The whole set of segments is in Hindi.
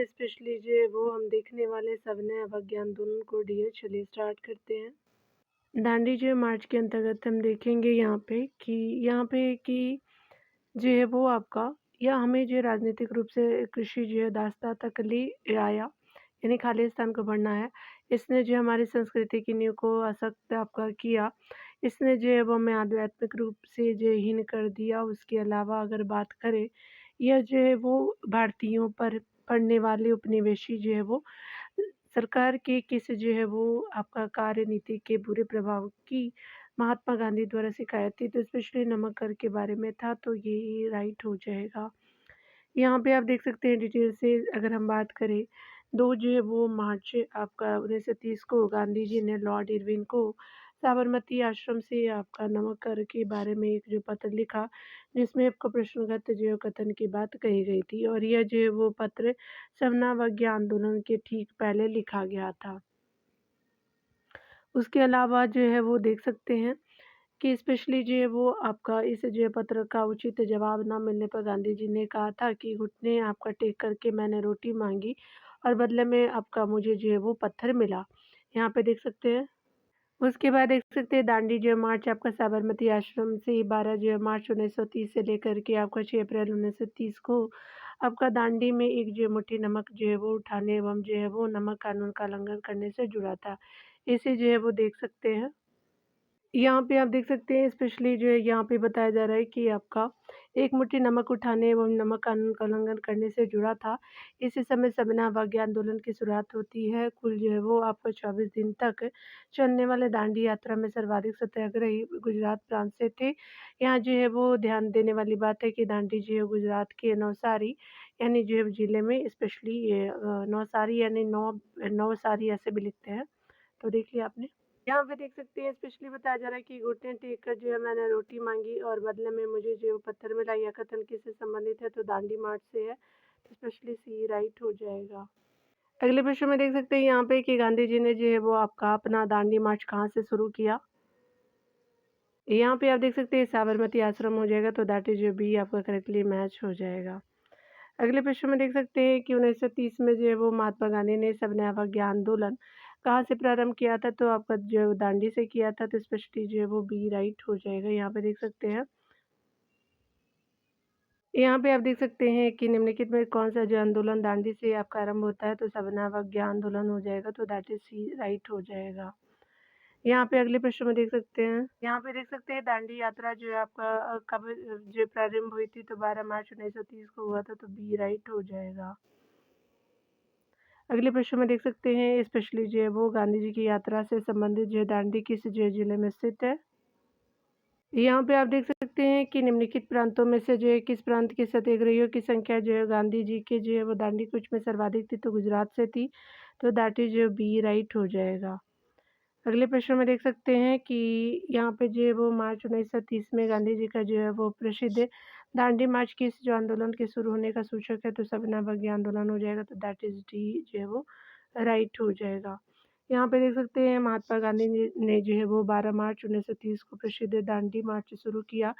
स्पेशली जो है वो हम देखने वाले सविनय अवज्ञा आंदोलन को डियर चलिए स्टार्ट करते हैं। दांडी जो मार्च के अंतर्गत हम देखेंगे यहाँ पे कि जो है वो आपका या हमें जो राजनीतिक रूप से कृषि जो है दास्ता तक ले आया, यानी खालिस्तान को बढ़ना है। इसने जो हमारी संस्कृति की नींव को अशक्त आपका किया। इसने जो है वो हमें आध्यात्मिक रूप से जो हीन कर दिया। उसके अलावा अगर बात करें, यह जो है वो भारतीयों पर पड़ने वाले उपनिवेशी जो है वो सरकार के किस जो है वो आपका कार्यनीति के बुरे प्रभाव की महात्मा गांधी द्वारा शिकायत थी। तो स्पेशली नमक कर के बारे में था, तो ये राइट हो जाएगा। यहाँ पे आप देख सकते हैं डिटेल से अगर हम बात करें, 2 जो है वो मार्च आपका 1930 को गांधी जी ने लॉर्ड इरविन को साबरमती आश्रम से आपका नमक कर के बारे में एक जो पत्र लिखा, जिसमें आपको प्रश्नगत जो कथन की बात कही गई थी, और यह जो है वो पत्र समनावज्ञा आंदोलन के ठीक पहले लिखा गया था। उसके अलावा जो है वो देख सकते हैं कि स्पेशली जो है वो आपका इस जो है पत्र का उचित जवाब ना मिलने पर गांधी जी ने कहा था कि घुटने आपका टेक करके मैंने रोटी मांगी और बदले में आपका मुझे जो है वो पत्थर मिला। यहाँ पे देख सकते हैं। उसके बाद देख सकते हैं दांडी जो मार्च आपका साबरमती आश्रम से 12 जो मार्च 1930 से लेकर के आपका 6 अप्रैल 1930 को आपका दांडी में एक जो मुट्ठी नमक जो है वो उठाने एवं जो है वो नमक कानून का उल्लंघन करने से जुड़ा था। इसे जो है वो देख सकते हैं। यहाँ पे आप देख सकते हैं स्पेशली जो है यहाँ पे बताया जा रहा है कि आपका एक मुट्ठी नमक उठाने एवं नमक कानून का उल्लंघन करने से जुड़ा था। इसी समय सबना अवज्ञा आंदोलन की शुरुआत होती है। कुल जो है वो आपको 24 दिन तक चलने वाले दांडी यात्रा में सर्वाधिक सत्याग्रही गुजरात प्रांत से थे। यहाँ जो है वो ध्यान देने वाली बात है कि दांडी जो है गुजरात के नवसारी यानी जो है ज़िले में स्पेशली ये नवसारी यानी नवसारी ऐसे भी लिखते हैं। तो देख लिया आपने। यहाँ पे देख सकते हैं स्पेशली बताया जा रहा है कि घुटने टेक कर जो है मैंने रोटी मांगी और बदले में मुझे जो पत्थर मिला। यह कथन किससे संबंधित है? तो दांडी मार्च से है। तो स्पेशली सी राइट हो जाएगा। अगले प्रश्न में देख सकते हैं यहाँ पे कि गांधी जी ने जो है वो आपका अपना दांडी मार्च कहाँ से शुरू किया। यहाँ पे आप देख सकते हैं साबरमती आश्रम हो जाएगा, तो दैट इज जो बी आपका करेक्टली मैच हो जाएगा। अगले प्रश्न में देख सकते हैं कि 1930 में जो है वो महात्मा गांधी ने सबने अवज्ञा आंदोलन कहाँ से प्रारंभ किया था? तो आपका जो दांडी से किया था, तो स्पेशली जो है वो बी राइट हो जाएगा। यहाँ पे देख सकते हैं। यहाँ पे आप देख सकते हैं कि निम्नलिखित में कौन सा जो आंदोलन दांडी से आपका आरंभ होता है? तो सबना अवज्ञा आंदोलन हो जाएगा, तो दैट इज सी राइट हो जाएगा। यहाँ पे अगले प्रश्न में देख सकते हैं। यहाँ पे देख सकते हैं दांडी यात्रा जो है आपका कब जो प्रारंभ हुई थी? तो 12 मार्च 1930 को हुआ था, तो बी राइट हो जाएगा। अगले प्रश्न में देख सकते हैं स्पेशली जो है वो गांधी जी की यात्रा से संबंधित जो है दांडी किस जो है जिले में स्थित है। यहाँ पे आप देख सकते हैं कि निम्नलिखित प्रांतों में से जो है किस प्रांत के सत्याग्रहियों की संख्या जो है गांधी जी के जो है वो दांडी कूच में सर्वाधिक थी? तो गुजरात से थी, तो दैट इज जो बी राइट हो जाएगा। अगले प्रश्न में देख सकते हैं कि यहाँ पे जो है वो मार्च 1930 में गांधी जी का जो है वो प्रसिद्ध दांडी मार्च किस जो आंदोलन के शुरू होने का सूचक है? तो सबना अवज्ञा आंदोलन हो जाएगा, तो दैट इज डी जो है वो राइट हो जाएगा। यहाँ पे देख सकते हैं महात्मा गांधी ने जो है वो 12 मार्च 1930 को प्रसिद्ध दांडी मार्च शुरू किया,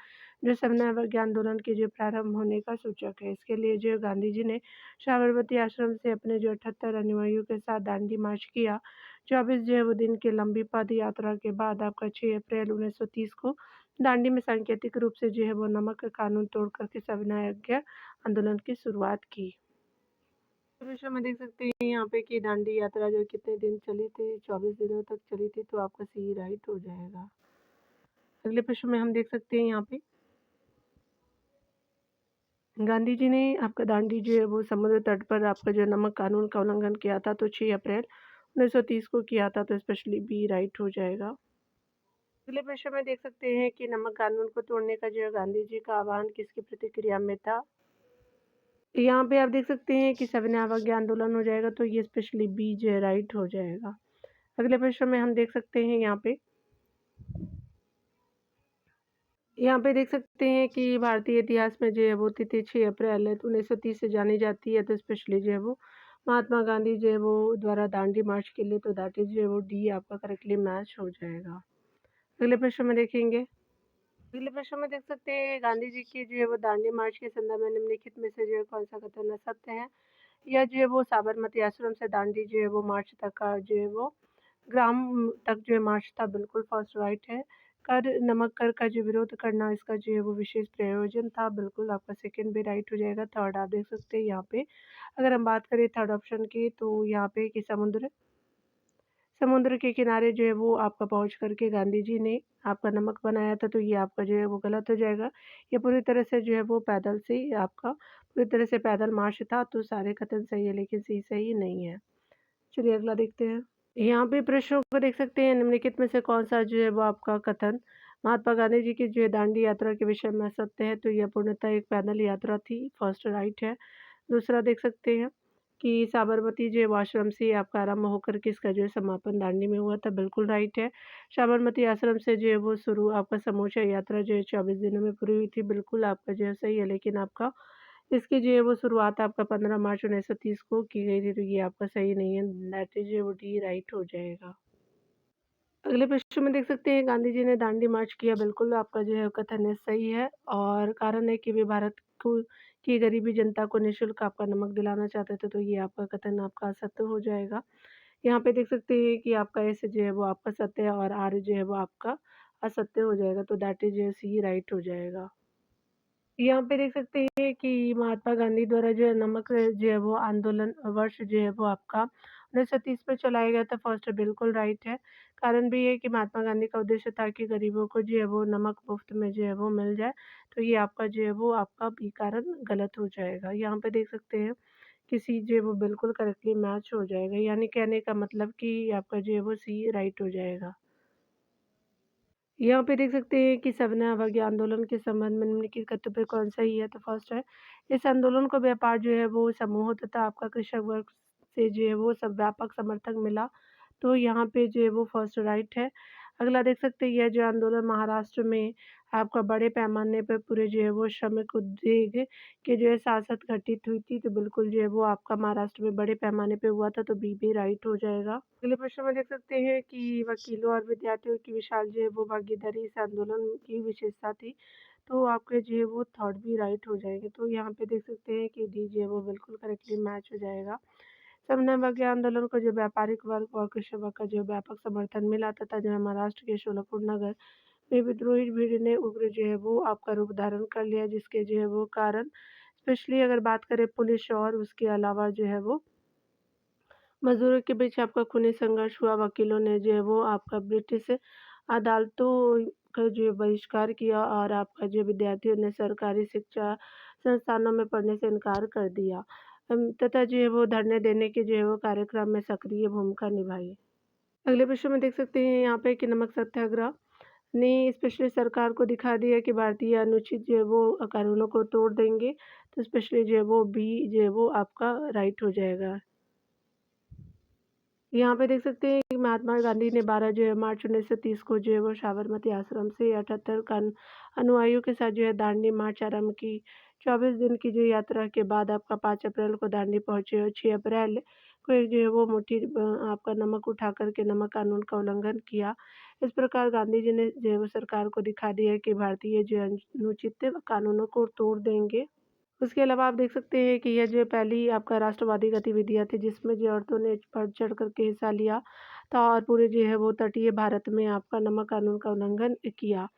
जो सबना अवज्ञा आंदोलन के जो प्रारंभ होने का सूचक है। इसके लिए जो गांधी जी ने साबरमती आश्रम से अपने जो 78 अनुयायियों के साथ दांडी मार्च किया। 24 जो है वो दिन की लंबी पद यात्रा के बाद आपका 6 अप्रैल 1930 को दांडी में सांकेतिक रूप से जो है वो नमक का कानून तोड़ करके सविनय अवज्ञा आंदोलन की शुरुआत की। विषय में देख सकते हैं यहाँ पे कि दांडी यात्रा जो कितने दिन चली थी? 24 दिनों तक चली थी, तो आपका सी राइट हो जाएगा। अगले प्रश्न में हम देख सकते हैं यहाँ पे गांधी जी ने आपका दांडी जो है वो समुद्र तट पर आपका जो नमक कानून का उल्लंघन किया था, तो 6 अप्रैल 1930 को किया था, तो स्पेशली बी राइट हो जाएगा। अगले प्रश्न में देख सकते हैं कि नमक कानून को तोड़ने का जो है गांधी जी का आह्वान किसकी प्रतिक्रिया में था? यहाँ पे आप देख सकते हैं कि सविनय अवज्ञा आंदोलन हो जाएगा, तो ये स्पेशली बी जो है राइट हो जाएगा। अगले प्रश्न में हम देख सकते हैं यहाँ पे देख सकते हैं कि भारतीय इतिहास में जो है वो तिथि 6 अप्रैल 1930 से जानी जाती है, तो स्पेशली जो है वो महात्मा गांधी जो है वो द्वारा दांडी मार्च के लिए, तो दैट इज जो है वो डी आपका करेक्टली मैच हो जाएगा। अगले प्रश्न में देखेंगे। अगले प्रश्न में देख सकते हैं गांधी जी की जो है वो दांडी मार्च के संदर्भ में निम्नलिखित में से जो है कौन सा कथन असत्य है? या जो है वो साबरमती आश्रम से दांडी जो है वो मार्च तक का जो है वो ग्राम तक जो है मार्च था बिल्कुल फर्स्ट राइट है। नमक कर का जो विरोध करना इसका जो है वो विशेष प्रयोजन था, बिल्कुल आपका सेकंड भी राइट हो जाएगा। थर्ड आप देख सकते हैं यहाँ पे, अगर हम बात करें थर्ड ऑप्शन की तो यहाँ पे कि समुद्र के किनारे जो है वो आपका पहुँच कर के गांधी जी ने आपका नमक बनाया था, तो ये आपका जो है वो गलत हो जाएगा। ये पूरी तरह से जो है वो पैदल से ही आपका पूरी तरह से पैदल मार्च था, तो सारे कथन सही है लेकिन सी सही नहीं है। चलिए अगला देखते हैं। यहाँ पे प्रश्नों को देख सकते हैं, निम्नलिखित में से कौन-सा जो है वो आपका कथन महात्मा गांधी जी की जो है दांडी यात्रा के विषय में सत्य है, तो यह पूर्णतः एक पैदल यात्रा थी, फर्स्ट राइट है। दूसरा देख सकते हैं कि साबरमती जो है वो आश्रम से आपका आरंभ होकर के इसका जो है समापन दांडी में हुआ था, बिल्कुल राइट है। साबरमती आश्रम से जो है वो शुरू आपका समूचा यात्रा जो है 24 दिनों में पूरी हुई थी, बिल्कुल आपका जो है सही है, लेकिन आपका इसकी जो है वो शुरुआत आपका 15 मार्च 1930 को की गई थी, तो ये आपका सही नहीं है, दैट इज़ वो डी राइट हो जाएगा। अगले प्रश्न में देख सकते हैं गांधी जी ने दांडी मार्च किया, बिल्कुल आपका जो है कथन है सही है और कारण है कि वे भारत को की गरीबी जनता को निःशुल्क आपका नमक दिलाना चाहते थे, तो ये आपका कथन आपका असत्य हो जाएगा। यहाँ पे देख सकते हैं कि आपका एस जो है वो आपका सत्य है और आर जो है वो आपका असत्य हो जाएगा, तो दैट इज़ सी राइट हो जाएगा। यहाँ पे देख सकते हैं कि महात्मा गांधी द्वारा जो है नमक जो है वो आंदोलन वर्ष जो है वो आपका 1930 में चलाया गया था, फर्स्ट बिल्कुल राइट है। कारण भी ये कि महात्मा गांधी का उद्देश्य था कि गरीबों को जो है वो नमक मुफ्त में जो है वो मिल जाए, तो ये आपका जो है वो आपका बी कारण गलत हो जाएगा। यहाँ पे देख सकते हैं कि सी जो है वो बिल्कुल करेक्टली मैच हो जाएगा, यानी कहने का मतलब कि आपका जो है वो सी राइट हो जाएगा। यहाँ पे देख सकते हैं कि सविनय अवज्ञा आंदोलन के संबंध में निम्नलिखित कथ्यों पे कौन सही है, तो फर्स्ट है, इस आंदोलन को व्यापार जो है वो समूह तथा आपका कृषक वर्ग से जो है वो सब व्यापक समर्थन मिला, तो यहाँ पे जो है वो फर्स्ट राइट है। अगला देख सकते हैं, यह जो आंदोलन महाराष्ट्र में आपका बड़े पैमाने पे पूरे जो है वो श्रमिक उद्योग के जो है साथ-साथ घटित हुई थी, तो बिल्कुल जो है वो आपका महाराष्ट्र में बड़े पैमाने पे हुआ था, तो बी भी राइट हो जाएगा। अगले प्रश्न में देख सकते हैं कि वकीलों और विद्यार्थियों की विशाल जो है वो भागीदारी इस आंदोलन की विशेषता थी, तो आपके जो है वो थर्ड भी राइट हो जाएँगे। तो यहाँ पे देख सकते हैं कि डी जो है वो बिल्कुल करेक्टली मैच हो जाएगा। समन्वय अवज्ञा आंदोलन को जो व्यापारिक वर्ग और कृषि वर्ग का जो व्यापक समर्थन मिला तथा जो है महाराष्ट्र के शोलापुर नगर में विद्रोही भीड़ ने उग्र जो है वो आपका रूप धारण कर लिया, जिसके जो है वो कारण स्पेशली अगर बात करें पुलिस और उसके अलावा जो है वो मज़दूरों के बीच आपका खूनी संघर्ष हुआ, वकीलों ने जो है वो आपका ब्रिटिश अदालतों का जो है बहिष्कार किया और आपका जो विद्यार्थियों ने सरकारी शिक्षा संस्थानों में पढ़ने से इनकार कर दिया। तथा जो है वो धरने देने के जो है वो कार्यक्रम में सक्रिय भूमिका निभाई। अगले प्रश्न में देख सकते हैं यहाँ पे कि नमक सत्याग्रह ने स्पेशली सरकार को दिखा दिया कि भारतीय अनुचित जो है वो कानूनों को तोड़ देंगे, तो स्पेशली जो है वो बी जो है वो आपका राइट हो जाएगा। यहाँ पे देख सकते हैं कि महात्मा गांधी ने 12 जो है मार्च 1930 को जो है वो साबरमती आश्रम से 78 अनुयायियों के साथ जो है दांडी मार्च आरंभ की। 24 दिन की जो यात्रा के बाद आपका 5 अप्रैल को दांडी पहुँचे और 6 अप्रैल को एक जो है वो मुट्ठी आपका नमक उठा कर के नमक कानून का उल्लंघन किया। इस प्रकार गांधी जी ने जो है वो सरकार को दिखा दिया कि भारतीय जो है अनुचित कानूनों को तोड़ देंगे। उसके अलावा आप देख सकते हैं कि यह जो पहली आपका राष्ट्रवादी गतिविधियाँ थी, जिसमें जो औरतों ने बढ़-चढ़ कर के हिस्सा लिया था और पूरे जो है वो तटीय भारत में आपका नमक कानून का उल्लंघन किया।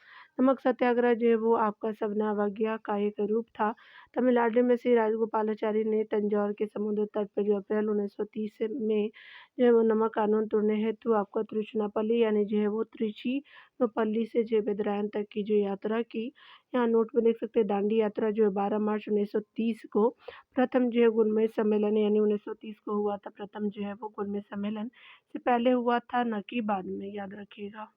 नमक सत्याग्रह जो है वो आपका सविनय अवज्ञा का एक रूप था। तमिलनाडु में श्री राजगोपालाचारी ने तंजौर के समुद्र तट पर जो अप्रैल 1930 में जो है वो नमक कानून तोड़ने हेतु आपका तिरुचिरापल्ली यानी जो है वो त्रिचिनोपल्ली से जो है बेदरायण तक की जो यात्रा की। यहाँ नोट में देख सकते हैं दांडी यात्रा जो है 12 मार्च 1930 को प्रथम जो है गोलमेज सम्मेलन यानी 1930 को हुआ था, प्रथम जो है वो गोलमेज सम्मेलन से पहले हुआ था, ना कि बाद में, याद रखिएगा।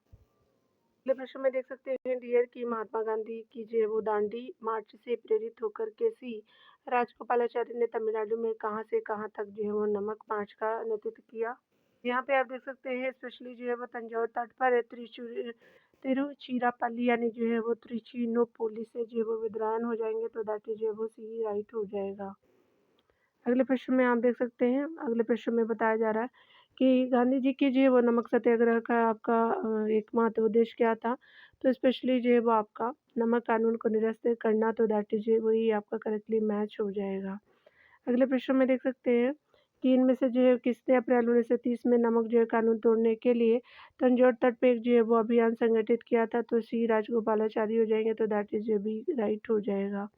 अगले प्रश्न में देख सकते हैं डियर की महात्मा गांधी की जो है वो दांडी मार्च से प्रेरित होकर के सी राजगोपालाचारी ने तमिलनाडु में कहाँ से कहाँ तक जो है वो नमक मार्च का नेतृत्व किया। यहाँ पे आप देख सकते हैं स्पेशली जो है वो तंजौर तट पर है, तिरुचिरापल्ली यानी जो है वो त्रिचिनोपोली से जो है वो विद्रायन हो जाएंगे, तो दैट इज जो है वो सी राइट हो जाएगा। अगले प्रश्न में आप देख सकते हैं, अगले प्रश्न में बताया जा रहा है कि गांधी जी की जो है वो नमक सत्याग्रह का आपका एक महत्व उद्देश्य क्या था, तो स्पेशली जो है वो आपका नमक कानून को निरस्त करना, तो दैट इज वही आपका करेक्टली मैच हो जाएगा। अगले प्रश्न में देख सकते हैं कि इनमें से जो है किसने अप्रैल 1930 में नमक जो है कानून तोड़ने के लिए तंजौर तट पे एक जो है वो अभियान संगठित किया था? तो सी राजगोपालाचारी हो जाएँगे, तो दैट इज़ जो बी राइट हो जाएगा।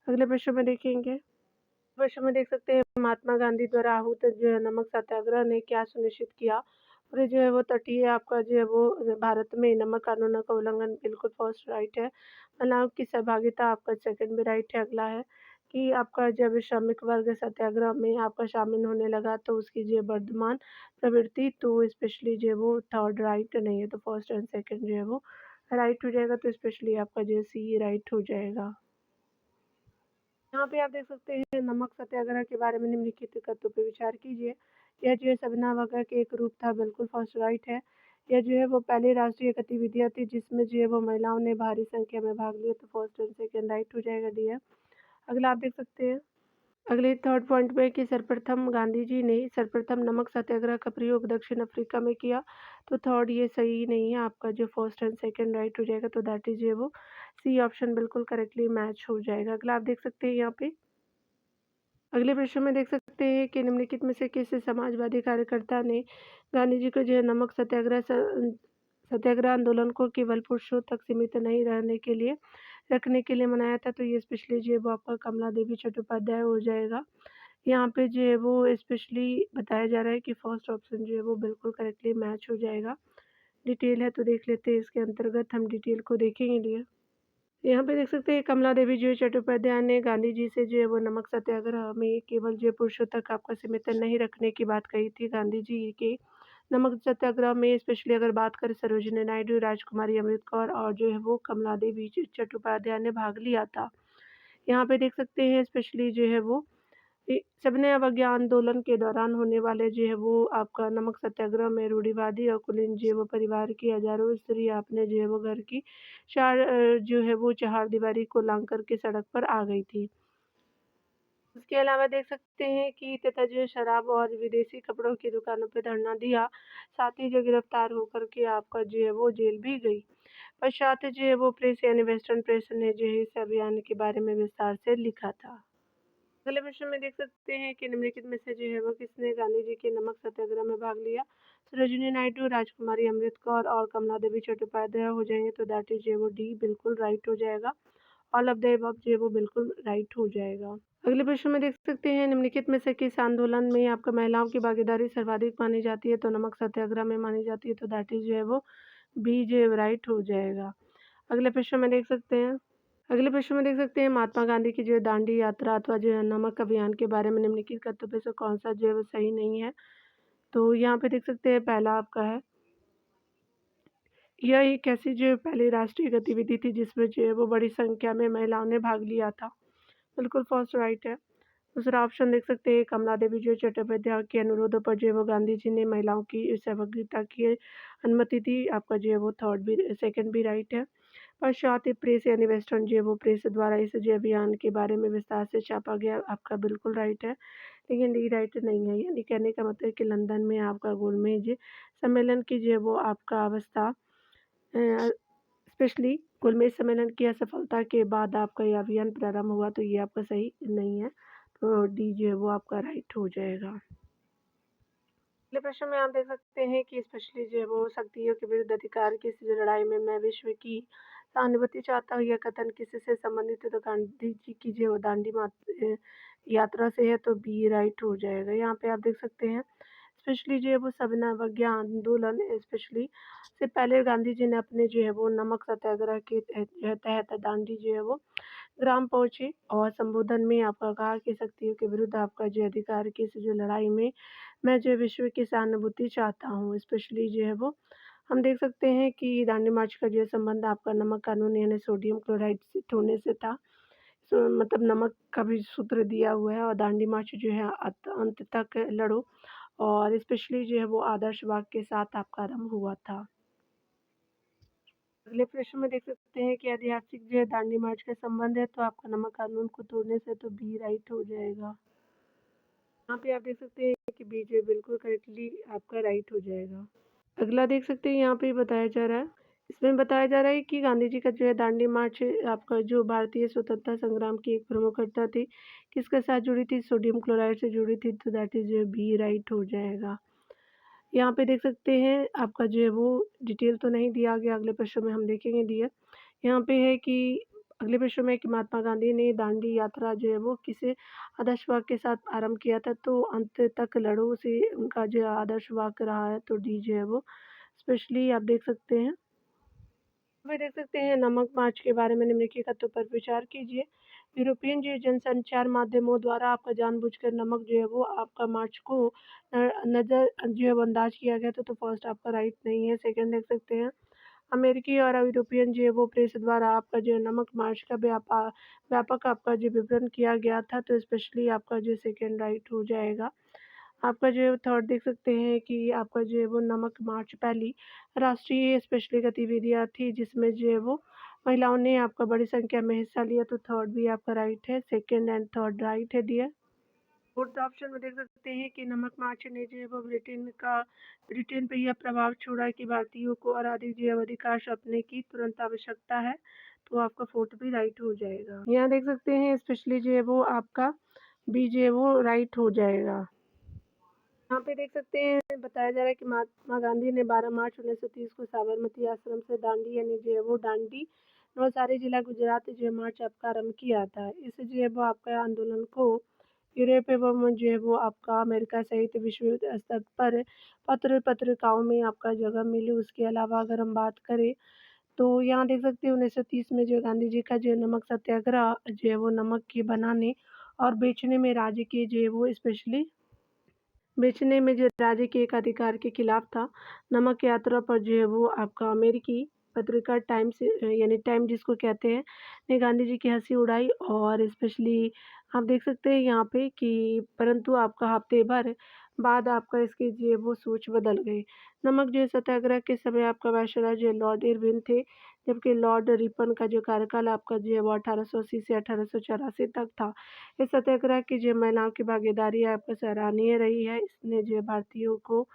अगले प्रश्न में देखेंगे, प्रश्न में देख सकते हैं महात्मा गांधी द्वारा आहूत जो है नमक सत्याग्रह ने क्या सुनिश्चित किया? और ये जो है वो तटीय आपका जो है वो भारत में नमक कानूनों का उल्लंघन बिल्कुल फर्स्ट राइट है। महिलाओं की सहभागिता आपका सेकंड भी राइट है। अगला है कि आपका जब श्रमिक वर्ग सत्याग्रह में आपका शामिल होने लगा तो उसकी जो है वर्धमान प्रवृत्ति तो स्पेशली जो है वो थर्ड राइट नहीं है, तो फर्स्ट एंड सेकंड जो है वो राइट हो जाएगा, तो स्पेशली आपका जो है सी राइट हो जाएगा। यहाँ पे आप देख सकते हैं नमक सत्याग्रह के बारे में निम्नलिखित तथ्यों पे विचार कीजिए। यह जो है सविना वगैरह के एक रूप था, बिल्कुल फर्स्ट राइट है। यह जो है वो पहली राष्ट्रीय गतिविधियाँ थी जिसमें जो है वो महिलाओं ने भारी संख्या में भाग लिया, तो फर्स्ट एंड सेकंड राइट हो जाएगा डियर। अगला आप देख सकते हैं अगले थर्ड पॉइंट पे कि सर्वप्रथम गांधी जी ने सर्वप्रथम नमक सत्याग्रह का प्रयोग दक्षिण अफ्रीका में किया, तो थर्ड ये सही नहीं है आपका, जो फर्स्ट एंड सेकंड राइट हो जाएगा, तो दैट इज ये वो सी ऑप्शन बिल्कुल करेक्टली मैच हो जाएगा। अगला आप देख सकते हैं यहाँ पे अगले प्रश्न में देख सकते हैं कि निम्नलिखित में से किस समाजवादी कार्यकर्ता ने गांधी जी को जो है नमक सत्याग्रह आंदोलन को केवल पुरुषों तक सीमित नहीं रहने के लिए रखने के लिए मनाया था? तो ये स्पेशली जो है वो आपका कमला देवी चट्टोपाध्याय हो जाएगा। यहाँ पे जो है वो स्पेशली बताया जा रहा है कि फर्स्ट ऑप्शन जो है वो बिल्कुल करेक्टली मैच हो जाएगा। डिटेल है तो देख लेते हैं, इसके अंतर्गत हम डिटेल को देखेंगे लिए। यहाँ पे देख सकते हैं कमला देवी जो है चट्टोपाध्याय ने गांधी जी से जो है वो नमक सत्याग्रह में केवल जो है पुरुषों तक आपका सीमित नहीं रखने की बात कही थी। गांधी जी के नमक सत्याग्रह में स्पेशली अगर बात करें सरोजिनी नायडू, राजकुमारी अमृत कौर और जो है वो कमला देवी चट्टोपाध्याय ने भाग लिया था। यहाँ पे देख सकते हैं स्पेशली जो है वो सबने अवज्ञा आंदोलन के दौरान होने वाले जो है वो आपका नमक सत्याग्रह में रूढ़िवादी और कुलीन जो है वो परिवार की हजारों स्त्री आपने जो है वो घर की जो है वो चहारदीवारी को लांग करके सड़क पर आ गई थी। उसके अलावा देख सकते हैं कि तथा जो है शराब और विदेशी कपड़ों की दुकानों पर धरना दिया, साथ ही जो गिरफ्तार होकर के आपका जो है वो जेल भी गई। पश्चात जो है वो प्रेस यानी वेस्टर्न प्रेस ने जो है इस अभियान के बारे में विस्तार से लिखा था। अगले प्रश्न में देख सकते हैं कि निम्नलिखित में से जो है वो किसने गांधी जी के नमक सत्याग्रह में भाग लिया? सरोजिनी नायडू, राजकुमारी अमृत कौर और कमला देवी चट्टोपाध्याय हो जाएंगे, तो दैट इज जो है वो डी बिल्कुल राइट हो जाएगा। ऑल ऑफ द अबव जो है वो बिल्कुल राइट हो जाएगा। अगले प्रश्न में देख सकते हैं निम्नलिखित में से किस आंदोलन में आपका महिलाओं की भागीदारी सर्वाधिक मानी जाती है? तो नमक सत्याग्रह में मानी जाती है, तो दैट इज जो है वो बी जो राइट हो जाएगा। अगले प्रश्न में देख सकते हैं अगले प्रश्न में देख सकते हैं महात्मा गांधी की जो है दांडी यात्रा अथवा जो है नमक अभियान के बारे में निम्नलिखित कथ्यों से कौन सा जो है वो सही नहीं है? तो यहाँ पे देख सकते हैं पहला आपका है, यह एक ऐसी जो है पहली राष्ट्रीय गतिविधि थी जिसमें जो है वो बड़ी संख्या में महिलाओं ने भाग लिया था, बिल्कुल फर्स्ट राइट है। दूसरा ऑप्शन देख सकते हैं कमला देवी जो चट्टोपाध्याय के अनुरोधों पर जो है वो गांधी जी ने महिलाओं की सहभागिता की अनुमति दी, आपका जो है वो थर्ड भी सेकंड भी राइट है। पश्चात प्रेस यानी वेस्टर्न जो है वो प्रेस द्वारा इस जो अभियान के बारे में विस्तार से छापा गया, आपका बिल्कुल राइट है। लेकिन डी राइट नहीं है, यानी कहने का मतलब है कि लंदन में आपका गोलमेज सम्मेलन की जो है वो आपका अवस्था स्पेशली गोलमेज सम्मेलन की असफलता के बाद आपका ये अभियान प्रारंभ हुआ, तो ये आपका सही नहीं है, तो डी जो है वो आपका राइट हो जाएगा। अगले प्रश्न में आप देख सकते हैं कि स्पेशली जो है वो शक्तियों के विरुद्ध अधिकार की इस लड़ाई में मैं विश्व की सहानुभूति चाहता हूँ, यह कथन किससे संबंधित है? तो गांधी जी की जो है वो यात्रा से है, तो बी राइट हो जाएगा। यहाँ पे आप देख सकते हैं स्पेशली जो है वो सविनय अवज्ञा आंदोलन स्पेशली से पहले गांधी जी ने अपने जो है वो नमक सत्याग्रह के तहत दांडी जो है वो ग्राम पहुंचे और संबोधन में आपका कहा कि शक्तियों के विरुद्ध आपका जो अधिकार की इस जो लड़ाई में मैं जो विश्व की सहानुभूति चाहता हूँ, स्पेशली जो है वो हम देख सकते हैं कि दांडी मार्च का जो संबंध आपका नमक कानून यानी सोडियम क्लोराइड से होने से था। मतलब नमक का भी सूत्र दिया हुआ है और दांडी मार्च जो है अंत तक लड़ो और स्पेशली जो है वो आदर्श वाक्य के साथ आपका आरंभ हुआ था। अगले प्रश्न में देख सकते हैं कि ऐतिहासिक जो है दांडी मार्च का संबंध है, तो आपका नमक कानून को तोड़ने से, तो बी राइट हो जाएगा। यहाँ पे आप देख सकते हैं कि बी जो बिल्कुल करेक्टली आपका राइट हो जाएगा। अगला देख सकते हैं यहाँ पे बताया जा रहा है इसमें बताया जा रहा है कि गांधी जी का जो है दांडी मार्च आपका जो भारतीय स्वतंत्रता संग्राम की एक प्रमुख घटना थी, किसके साथ जुड़ी थी? सोडियम क्लोराइड से जुड़ी थी, तो दैट इज़ बी राइट हो जाएगा। यहाँ पे देख सकते हैं आपका जो है वो डिटेल तो नहीं दिया गया, अगले प्रश्न में हम देखेंगे दिया। यहाँ पे है कि अगले प्रश्न में कि महात्मा गांधी ने दांडी यात्रा जो है वो किस आदर्श वाक्य के साथ आरंभ किया था? तो अंत तक लड़ो से उनका जो आदर्श वाक्य रहा है, तो डी जो है वो स्पेशली आप देख सकते हैं। वे देख सकते हैं नमक मार्च के बारे में निम्नलिखित तथ्यों पर विचार कीजिए। यूरोपियन जो जनसंचार माध्यमों द्वारा आपका जानबूझकर नमक जो है वो आपका मार्च को नज़र जो है वो अंदाज किया गया था, तो फर्स्ट आपका राइट नहीं है। सेकंड देख सकते हैं अमेरिकी और यूरोपियन जो है वो प्रेस द्वारा आपका जो है नमक मार्च का व्यापक आपका जो विवरण किया गया था, तो स्पेशली आपका जो सेकंड राइट हो जाएगा। आपका जो है थर्ड देख सकते हैं कि आपका जो है वो नमक मार्च पहली राष्ट्रीय स्पेशली गतिविधियाँ थी, जिसमें जो है वो महिलाओं ने आपका बड़ी संख्या में हिस्सा लिया, तो थर्ड भी आपका राइट है। सेकंड एंड थर्ड राइट है डियर। फोर्थ ऑप्शन में देख सकते हैं कि नमक मार्च ने जो है वो ब्रिटेन पे यह प्रभाव छोड़ा कि भारतीयों को और अधिक जो है अधिकार सौंपने की तुरंत आवश्यकता है, तो आपका फोर्थ भी राइट हो जाएगा। यहाँ देख सकते हैं स्पेशली जो है वो आपका बी जो है वो राइट हो जाएगा। यहाँ पे देख सकते हैं बताया जा रहा है कि महात्मा गांधी ने 12 मार्च 1930 को साबरमती आश्रम से दांडी यानी जो है वो दांडी नवसारी जिला गुजरात जो है मार्च आपका आरंभ किया था। इससे जो है वो आपका आंदोलन को यूरोप एवं जो है वो आपका अमेरिका सहित विश्व स्तर पर पत्रिकाओं में आपका जगह मिली। उसके अलावा अगर हम बात करें तो यहाँ देख सकते हैं 1930 में जो गांधी जी का जो है नमक सत्याग्रह जो है वो नमक के बनाने और बेचने में राज्य के जो है वो स्पेशली बेचने में जो राज्य के एक अधिकार के खिलाफ था। नमक यात्रा पर जो है वो आपका अमेरिकी पत्रिका टाइम्स यानी टाइम जिसको कहते हैं ने गांधी जी की हंसी उड़ाई और स्पेशली आप देख सकते हैं यहाँ पे कि परंतु आपका हफ्ते भर बाद आपका इसकी जो है वो सोच बदल गई। नमक जो है सत्याग्रह के समय आपका वायसराय जो है लॉर्ड इरविन थे, जबकि लॉर्ड रिपन का जो कार्यकाल आपका जो है वो 1880 से 1884 तक था। इस सत्याग्रह की जो महिलाओं की भागीदारी आपका सराहनीय रही है। इसने जो है भारतीयों को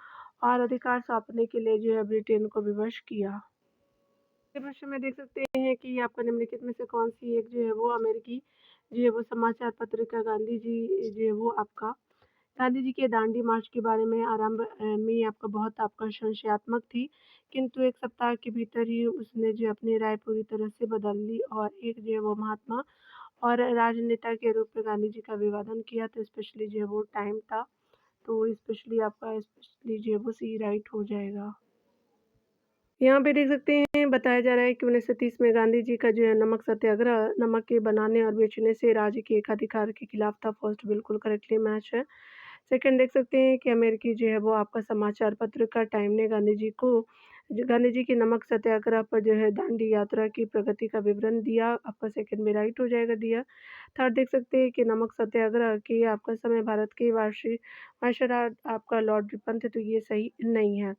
और अधिकार सौंपने के लिए जो है ब्रिटेन को विवश किया। इस प्रश्न में देख सकते हैं कि आपका निम्नलिखित में से कौन सी एक जो है वो अमेरिकी जो है वो समाचार पत्रिका गांधी जी जो है वो आपका गांधी जी के दांडी मार्च के बारे में आरंभ में आपका बहुत आपका संशयात्मक थी, किंतु एक सप्ताह के भीतर ही उसने जो अपनी राय पूरी तरह से बदल ली और एक जो है वो महात्मा और राजनेता के रूप में गांधी जी का अभिवादन किया, तो स्पेशली जो है वो टाइम था, तो स्पेशली आपका स्पेशली जो है वो सी राइट हो जाएगा। यहाँ पे देख सकते हैं बताया जा रहा है कि 1930 में गांधी जी का जो है नमक सत्याग्रह नमक के बनाने और बेचने से राज्य के एकाधिकार के खिलाफ था। फर्स्ट बिल्कुल करेक्टली मैच है। सेकंड देख सकते हैं कि अमेरिकी जो है वो आपका समाचार पत्र का टाइम ने गांधी जी के नमक सत्याग्रह पर जो है दांडी यात्रा की प्रगति का विवरण दिया। आपका सेकंड में राइट हो जाएगा दिया। थर्ड देख सकते हैं कि नमक सत्याग्रह के आपका समय भारत के वायसराय आपका लॉर्ड रिपन थे, तो ये सही नहीं है।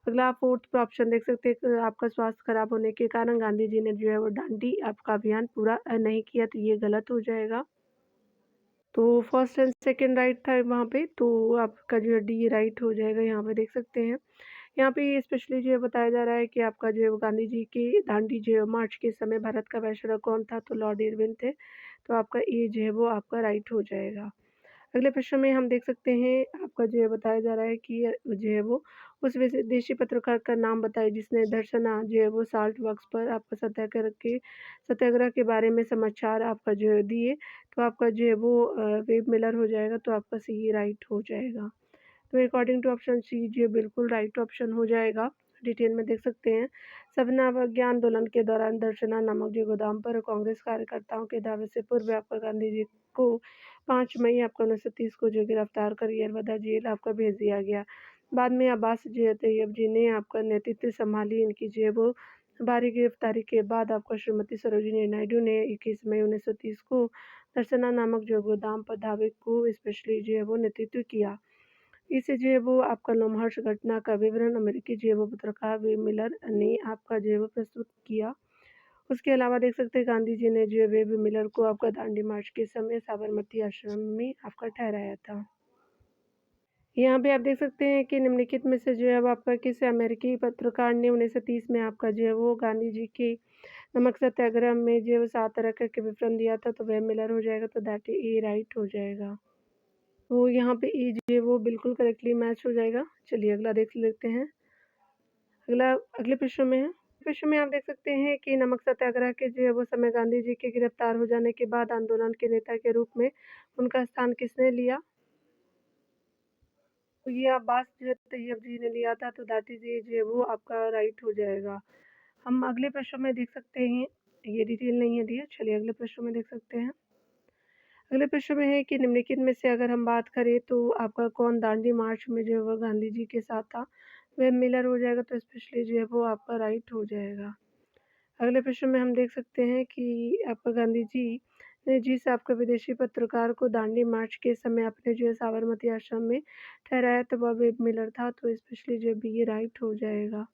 अगला आप फोर्थ ऑप्शन देख सकते हैं कि आपका स्वास्थ्य खराब होने के कारण गांधी जी ने जो है वो दांडी आपका अभियान पूरा नहीं किया, तो ये गलत हो जाएगा। तो फर्स्ट एंड सेकंड राइट था वहाँ पे, तो आपका जो है डी राइट हो जाएगा। यहाँ पे देख सकते हैं यहाँ पे स्पेशली जो है बताया जा रहा है कि आपका जो है वो गांधी जी की दांडी जो है मार्च के समय भारत का वायसराय कौन था, तो लॉर्ड इरविन थे, तो आपका ए जो है वो आपका राइट हो जाएगा। अगले प्रश्न में हम देख सकते हैं आपका जो है बताया जा रहा है कि जो है वो उस विदेशी पत्रकार का नाम बताइए जिसने दर्शना जो है वो साल्ट वर्क्स पर आपका सत्याग्रह के बारे में समाचार आपका जो है दिए, तो आपका जो है वो वेब मिलर हो जाएगा, तो आपका सी राइट हो जाएगा। तो अकॉर्डिंग टू ऑप्शन सी जो बिल्कुल राइट ऑप्शन हो जाएगा। डिटेल में देख सकते हैं सबना अवज्ञा आंदोलन के दौरान दर्शना नामक जो गोदाम पर कांग्रेस कार्यकर्ताओं के दावे से पूर्व आपका गांधी जी को 5 मई आपका 1930 को जो गिरफ्तार कर यरवदा जेल आपका भेज दिया गया। बाद में अब्बास तैयब जी ने आपका नेतृत्व संभाली। इनकी जो है वो भारी गिरफ्तारी के बाद आपका श्रीमती सरोजिनी नायडू ने 21 मई 1930 को दर्शना नामक जो गोदाम पर धावे को स्पेशली जो है वो नेतृत्व किया। इससे जो है वो आपका लोमहर्ष घटना का विवरण अमेरिकी जो है वो पत्रकार वे मिलर ने आपका जो है वो प्रस्तुत किया। उसके अलावा देख सकते हैं गांधी जी ने जो है वेब मिलर को आपका दांडी मार्च के समय साबरमती आश्रम में आपका ठहराया था। यहाँ पे आप देख सकते हैं कि निम्नलिखित में से जो है वो आपका किस अमेरिकी पत्रकार ने 1930 में आपका जो है वो गांधी जी की नमक सत्याग्रह में जो है वो 7 तरह करके विवरण दिया था, तो वह मिलर हो जाएगा, तो दैट ए राइट हो जाएगा। तो यहाँ पे ए जो है वो बिल्कुल करेक्टली मैच हो जाएगा। चलिए अगला देख लेते हैं। अगला अगले प्रश्न में है। विश्व में आप देख सकते हैं कि नमक सत्याग्रह के जो है वो समय गांधी जी के गिरफ्तार हो जाने के बाद आंदोलन के नेता के रूप में उनका स्थान किसने लिया? तो ये अब्बास जो है तैयब जी ने लिया था, तो दैट इज ये जो है वो आपका राइट हो जाएगा। हम अगले प्रश्न में देख सकते हैं, ये डिटेल नहीं है दिया। चलिए अगले प्रश्न में देख सकते हैं। अगले प्रश्न में है कि निम्नलिखित में से अगर हम बात करें तो आपका कौन दांडी मार्च में जो है वो गांधी जी के साथ था? वह मिलर हो जाएगा, तो स्पेशली जो है वो आपका राइट हो जाएगा। अगले प्रश्न में हम देख सकते हैं कि आपका गांधी जी ने जिस आपका विदेशी पत्रकार को दांडी मार्च के समय अपने जो है साबरमती आश्रम में ठहराया था वह वेब मिलर था, तो स्पेशली जो बी राइट हो जाएगा।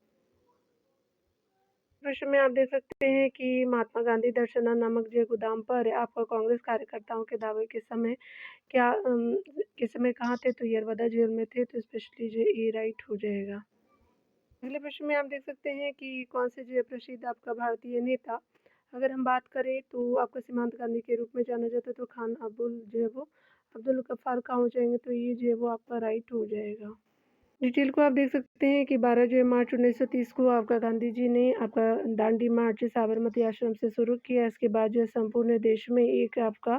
प्रश्न में आप देख सकते हैं कि महात्मा गांधी दर्शना नामक जो गोदाम पर आपका कांग्रेस कार्यकर्ताओं के दावे के समय क्या के समय कहाँ थे? तो यरवदा जेल में थे, तो स्पेशली जो ए राइट हो जाएगा। अगले प्रश्न में आप देख सकते हैं कि कौन से जो है प्रसिद्ध आपका भारतीय नेता, अगर हम बात करें तो आपका सीमांत गांधी के रूप में जाना जाता है, तो खान अब्दुल जो है वो अब्दुल गफ्फार कहाँ हो जाएंगे? तो ये जो है वो आपका राइट हो जाएगा। डिटेल को आप देख सकते हैं कि 12 जो है मार्च 1930 को आपका गांधी जी ने आपका दांडी मार्च साबरमती आश्रम से शुरू किया। इसके बाद जो है संपूर्ण देश में एक आपका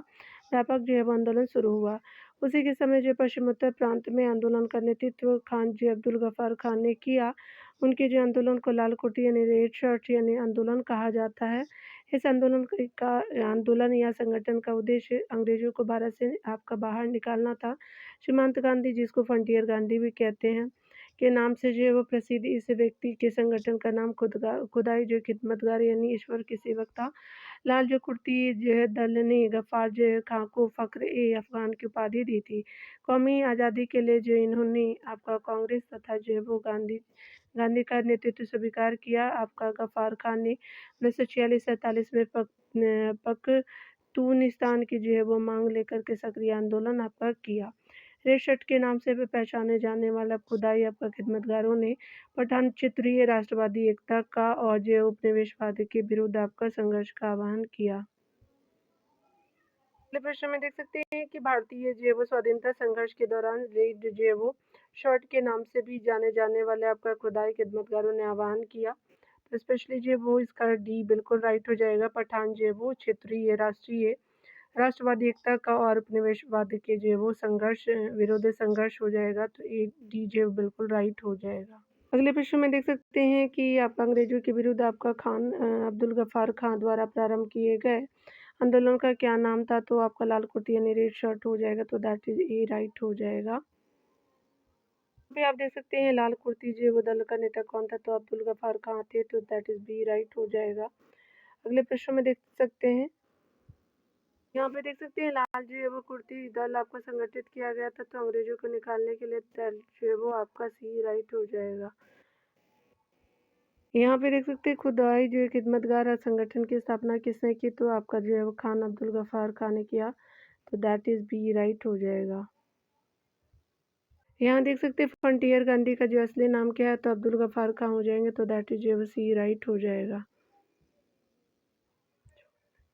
व्यापक जो है वो आंदोलन शुरू हुआ। उसी के समय जो पश्चिमोत्तर प्रांत में आंदोलन का नेतृत्व खान जी अब्दुल गफ्फार खान ने किया। उनके जो आंदोलन को लाल कुर्ती यानी रेड शर्ट यानी आंदोलन कहा जाता है। इस आंदोलन या संगठन का उद्देश्य अंग्रेजों को भारत से आपका बाहर निकालना था। सीमांत गांधी, जिसको फ्रंटियर गांधी भी कहते हैं, के नाम से जो है वो प्रसिद्ध इस व्यक्ति के संगठन का नाम खुदाई जो खिदमतगार यानी ईश्वर के सेवक था। लाल जो कुर्ती जो है दल ने गफ्फार जो है खां को फ़ख्र ए अफ़गान की उपाधि दी थी। कौमी आज़ादी के लिए जो इन्होंने आपका कांग्रेस तथा जो है वो गांधी गांधी का नेतृत्व स्वीकार किया। आपका गफ्फार खान ने 1946-47 में पख्तूनिस्तान की जो है वो मांग लेकर के सक्रिय आंदोलन आपका किया। रेड शर्ट के नाम से भी पहचाने जाने वाला खुदाई आपका खिदमतगारों ने पठान क्षेत्रीय राष्ट्रवादी एकता का और जो उपनिवेशवाद के विरुद्ध आपका संघर्ष का आह्वान किया। अगले प्रश्न में देख सकते हैं कि भारतीय जो है वो स्वाधीनता संघर्ष के दौरान रेड जो है वो शर्ट के नाम से भी जाने जाने वाले आपका खुदाई खिदमतगारों ने आह्वान किया। तो स्पेशली जो है वो इसका डी बिल्कुल राइट हो जाएगा। पठान जो है वो क्षेत्रीय राष्ट्रीय राष्ट्रवादी एकता का और उपनिवेशवाद के जो है वो संघर्ष विरोधी संघर्ष हो जाएगा, तो ये डी जो है बिल्कुल राइट हो जाएगा। अगले प्रश्न में देख सकते हैं कि आप अंग्रेजों के विरुद्ध आपका खान अब्दुल गफ्फार खां द्वारा प्रारंभ किए गए आंदोलन का क्या नाम था? तो आपका लाल कुर्ती यानी रेड शर्ट हो जाएगा, तो दैट इज ए राइट हो जाएगा। पे आप देख सकते हैं लाल कुर्ती जो वो दल का नेता कौन था? तो अब्दुल गफ्फार खां थे, तो दैट इज बी राइट हो जाएगा। अगले प्रश्न में देख सकते हैं, यहाँ पे देख सकते हैं लाल जो है वो कुर्ती दल आपका संगठित किया गया था, तो अंग्रेजों को निकालने के लिए दल जो है वो आपका सी राइट हो जाएगा। यहाँ पे देख सकते हैं खुदाई जो है खिदमतगार संगठन की स्थापना किसने की? तो आपका जो है वो खान अब्दुल गफ्फार खान ने किया, तो दैट इज बी राइट हो जाएगा। यहाँ देख सकते हैं फ्रंटियर गांधी का जो असली नाम क्या है? तो अब्दुल गफ्फार खान हो जाएंगे, तो दैट इज जो है सी राइट हो जाएगा।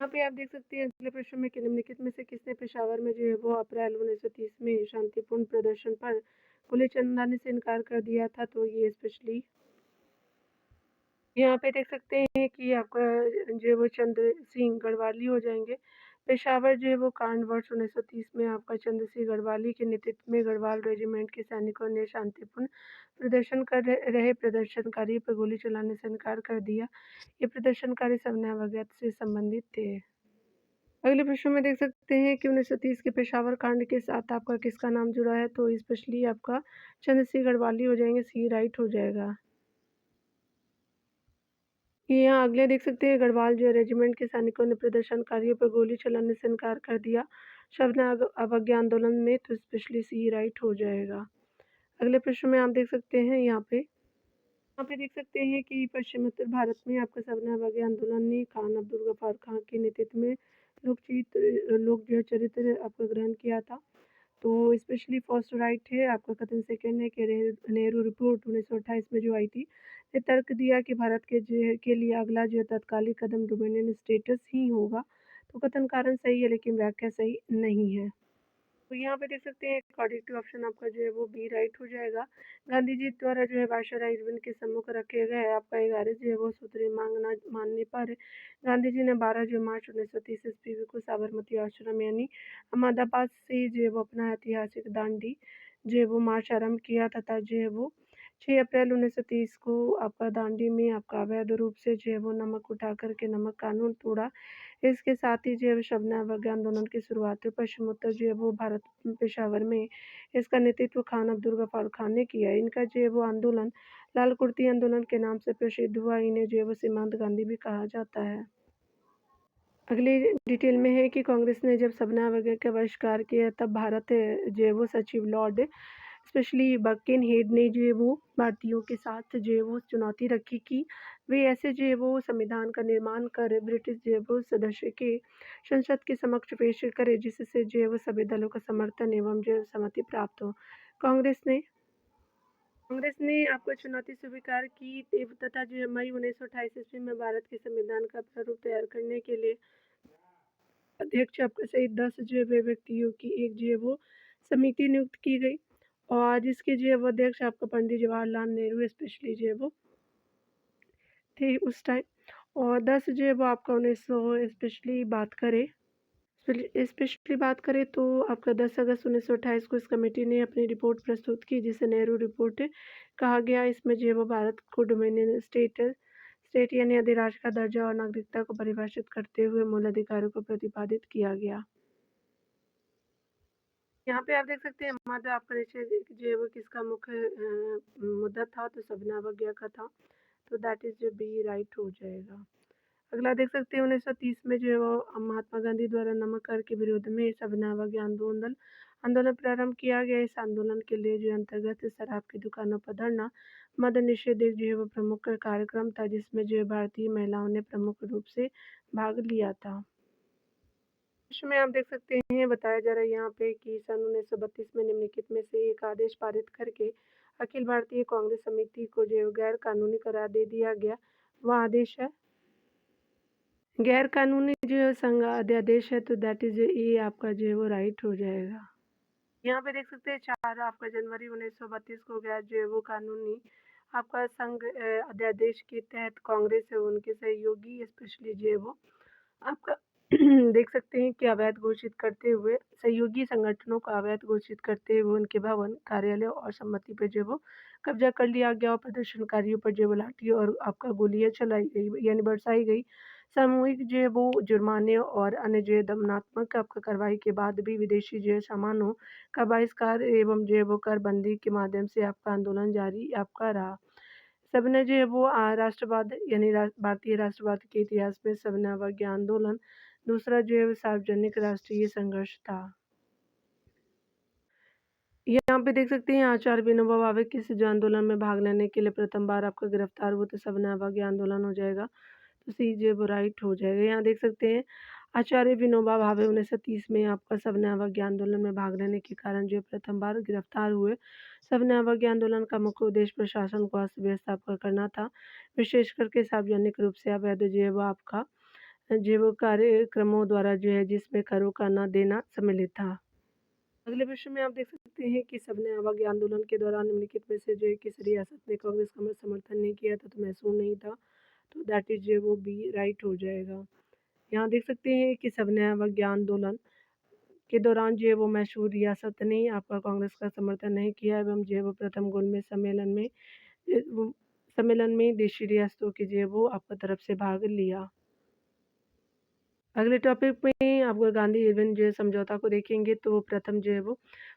यहाँ पे आप देख सकते हैं अगले प्रश्न में कि निम्नलिखित में से किसने पेशावर में जो है वो अप्रैल 1930 में शांतिपूर्ण प्रदर्शन पर गोली चलाने से इनकार कर दिया था? तो ये स्पेशली यहाँ पे देख सकते हैं कि आपका जो है वो चंद्र सिंह गढ़वाली हो जाएंगे। पेशावर जो है वो कांड वर्ष 1930 में आपका चंद्र सिंह गढ़वाली के नेतृत्व में गढ़वाल रेजिमेंट के सैनिकों ने शांतिपूर्ण प्रदर्शन कर रहे प्रदर्शनकारी पर गोली चलाने से इनकार कर दिया। ये प्रदर्शनकारी समन्वय वगैरह से संबंधित थे। अगले प्रश्न में देख सकते हैं कि 1930 के पेशावर कांड के साथ आपका किसका नाम जुड़ा है? तो स्पेशली आपका चंद्र सिंह गढ़वाली हो जाएंगे, सी राइट हो जाएगा। ये यहाँ अगले देख सकते हैं गढ़वाल जो रेजिमेंट के सैनिकों ने प्रदर्शनकारियों पर गोली चलाने से इनकार कर दिया शबना अवज्ञा आंदोलन में, तो स्पेशली सी राइट हो जाएगा। अगले प्रश्न में आप देख सकते हैं यहाँ पे देख सकते हैं कि पश्चिमोत्तर भारत में आपका शबना अवज्ञा आंदोलन ने खान अब्दुल गफ्फार खां के नेतृत्व में लोक जो चरित्र आपका ग्रहण किया था। तो स्पेशली फर्स्ट राइट है, आपका कथन सेकंड है कि नेहरू रिपोर्ट 1928 में जो आई थी, ने तर्क दिया कि भारत के लिए अगला जो तत्कालिक कदम डोमिनियन स्टेटस ही होगा। तो कथन कारण सही है लेकिन व्याख्या सही नहीं है। तो यहाँ पे देख सकते हैं अकॉर्डिंग टू ऑप्शन आपका जो है वो बी राइट हो जाएगा। गांधी जी द्वारा जो है वायसराय इरविन के सम्मुख रखे गए आपका 11 जो है वो सूत्री मांगना मानने पर गांधी जी ने 12 जो मार्च 1930 ईस्वी को साबरमती आश्रम यानी अहमदाबाद से जो है वो अपना ऐतिहासिक दांडी जो है वो मार्च आरंभ किया तथा जो है वो 6 अप्रैल 1930 को आपका दांडी में आपका अवैध रूप से जो है वो नमक उठा करके नमक कानून तोड़ा। इसके साथ ही जो है शबना वर्ग आंदोलन की शुरुआत हुई पश्चिमोत्तर जो है वो भारत पेशावर में इसका नेतृत्व खान अब्दुल गफ्फार खान ने किया। इनका जो है वो आंदोलन लाल कुर्ती आंदोलन के नाम से प्रसिद्ध हुआ। इन्हें जो है वो सीमांत गांधी भी कहा जाता है। अगली डिटेल में है कि कांग्रेस ने जब सबना वगैरह का बहिष्कार किया तब भारत जो है वो सचिव लॉर्ड स्पेशली बर्किन हेड ने जो है वो भारतीयों के साथ जो है वो चुनौती रखी कि वे ऐसे जो है वो संविधान का निर्माण कर ब्रिटिश जो है वो सदस्य के संसद के समक्ष पेश करे जिससे जो है वो सभी दलों का समर्थन एवं जो है सहमति प्राप्त हो। कांग्रेस ने आपको चुनौती स्वीकार की तथा जो है मई 1928 ईस्वी में भारत के संविधान का प्रारूप तैयार करने के लिए अध्यक्ष आपका सहित 10 जो है वे व्यक्तियों की एक जो है वो समिति नियुक्त की गई और जिसके जो है वो अध्यक्ष आपका पंडित जवाहरलाल नेहरू स्पेशली जो है वो थे उस टाइम। और 10 जो है वो आपका 1900 स्पेशली बात करें स्पेशली बात करें तो आपका 10 अगस्त 1928 को इस कमेटी ने अपनी रिपोर्ट प्रस्तुत की जिसे नेहरू रिपोर्ट कहा गया। इसमें जो है वो भारत को डोमिनियन स्टेट यानी अधिराज्य का दर्जा और नागरिकता को परिभाषित करते हुए मूल अधिकारों को प्रतिपादित किया गया। यहाँ पे आप देख सकते हैं मध्य आपका नीचे जो है वो किसका मुख्य मुद्दा था तो सबना अवज्ञा का था। तो दैट इज जो बी राइट हो जाएगा। अगला देख सकते हैं 1930 में जो है वो महात्मा गांधी द्वारा नमक कर के विरोध में सबना अवज्ञा आंदोलन आंदोलन प्रारंभ किया गया। इस आंदोलन के लिए जो अंतर्गत शराब की दुकानों पर धरना मद्य निषेध जो है वो प्रमुख कार्यक्रम था जिसमें जो है भारतीय महिलाओं ने प्रमुख रूप से भाग लिया था। इसमें आप देख सकते हैं बताया जा रहा है यहाँ पे कि सन 1932 में निम्नलिखित में से एक आदेश पारित करके अखिल भारतीय कांग्रेस समिति को जो गैर कानूनी करार दे दिया गया। वह आदेश है गैर कानूनी जो संघ अध्यादेश है तो दैट इज ये आपका जो है वो राइट हो जाएगा। यहाँ पे देख सकते हैं 4 आपका जनवरी 1932 को गैर जो है वो कानूनी आपका संघ अध्यादेश के तहत कांग्रेस है उनके सहयोगी स्पेशली जो है वो आपका देख सकते हैं कि अवैध घोषित करते हुए सहयोगी संगठनों को अवैध घोषित करते हुए उनके भवन कार्यालय और सम्मति पर जो वो कब्जा कर लिया गया और प्रदर्शनकारियों पर जो लाठी और आपका गोलियां चलाई गई यानी बरसाई गई। सामूहिक जो है वो जुर्माने और अन्य जो है दमनात्मक आपका कार्रवाई के बाद भी विदेशी जो है सामानों का बहिष्कार एवं जो है वो कर बंदी के माध्यम से आपका आंदोलन जारी आपका रहा। सबने जो है वो राष्ट्रवाद यानी भारतीय राष्ट्रवाद के इतिहास में सबने अवज्ञा आंदोलन दूसरा जो है वो सार्वजनिक राष्ट्रीय संघर्ष था। यहाँ पे देख सकते हैं आचार्य विनोबा भावे किस जो आंदोलन में भाग लेने के लिए प्रथम बार आपका गिरफ्तार हुआ तो सबने अवज्ञा आंदोलन हो जाएगा। तो सी जो है वो राइट हो जाएगा। यहाँ देख सकते हैं आचार्य विनोबा भावे 1930 में आपका सबने अवज्ञा आंदोलन में भाग लेने के कारण जो प्रथम बार गिरफ्तार हुए। सबने अवज्ञा आंदोलन का मुख्य उद्देश्य प्रशासन को अस्त व्यस्त आपका करना था विशेष करके सार्वजनिक रूप से अवैध जो है वो आपका जो है वो कार्यक्रमों द्वारा जो है जिसमें करों का न देना सम्मिलित था। अगले प्रश्न में आप देख सकते हैं कि सबने अवज्ञा आंदोलन के दौरान निम्नलिखित में से जो है किस रियासत ने कांग्रेस का समर्थन नहीं किया था तो मैसूर नहीं था। तो दैट इज जो वो बी राइट हो जाएगा। यहाँ देख सकते हैं कि सबने अवज्ञा आंदोलन के दौरान जो है वो मैसूर रियासत ने आपका कांग्रेस का समर्थन नहीं किया एवं जो है वो प्रथम गोलमेज सम्मेलन में देशी रियासतों की जो है वो आपका तरफ से भाग लिया। अगले टॉपिक में आपको गांधी इरविन जो है समझौता को देखेंगे तो प्रथम जो है वो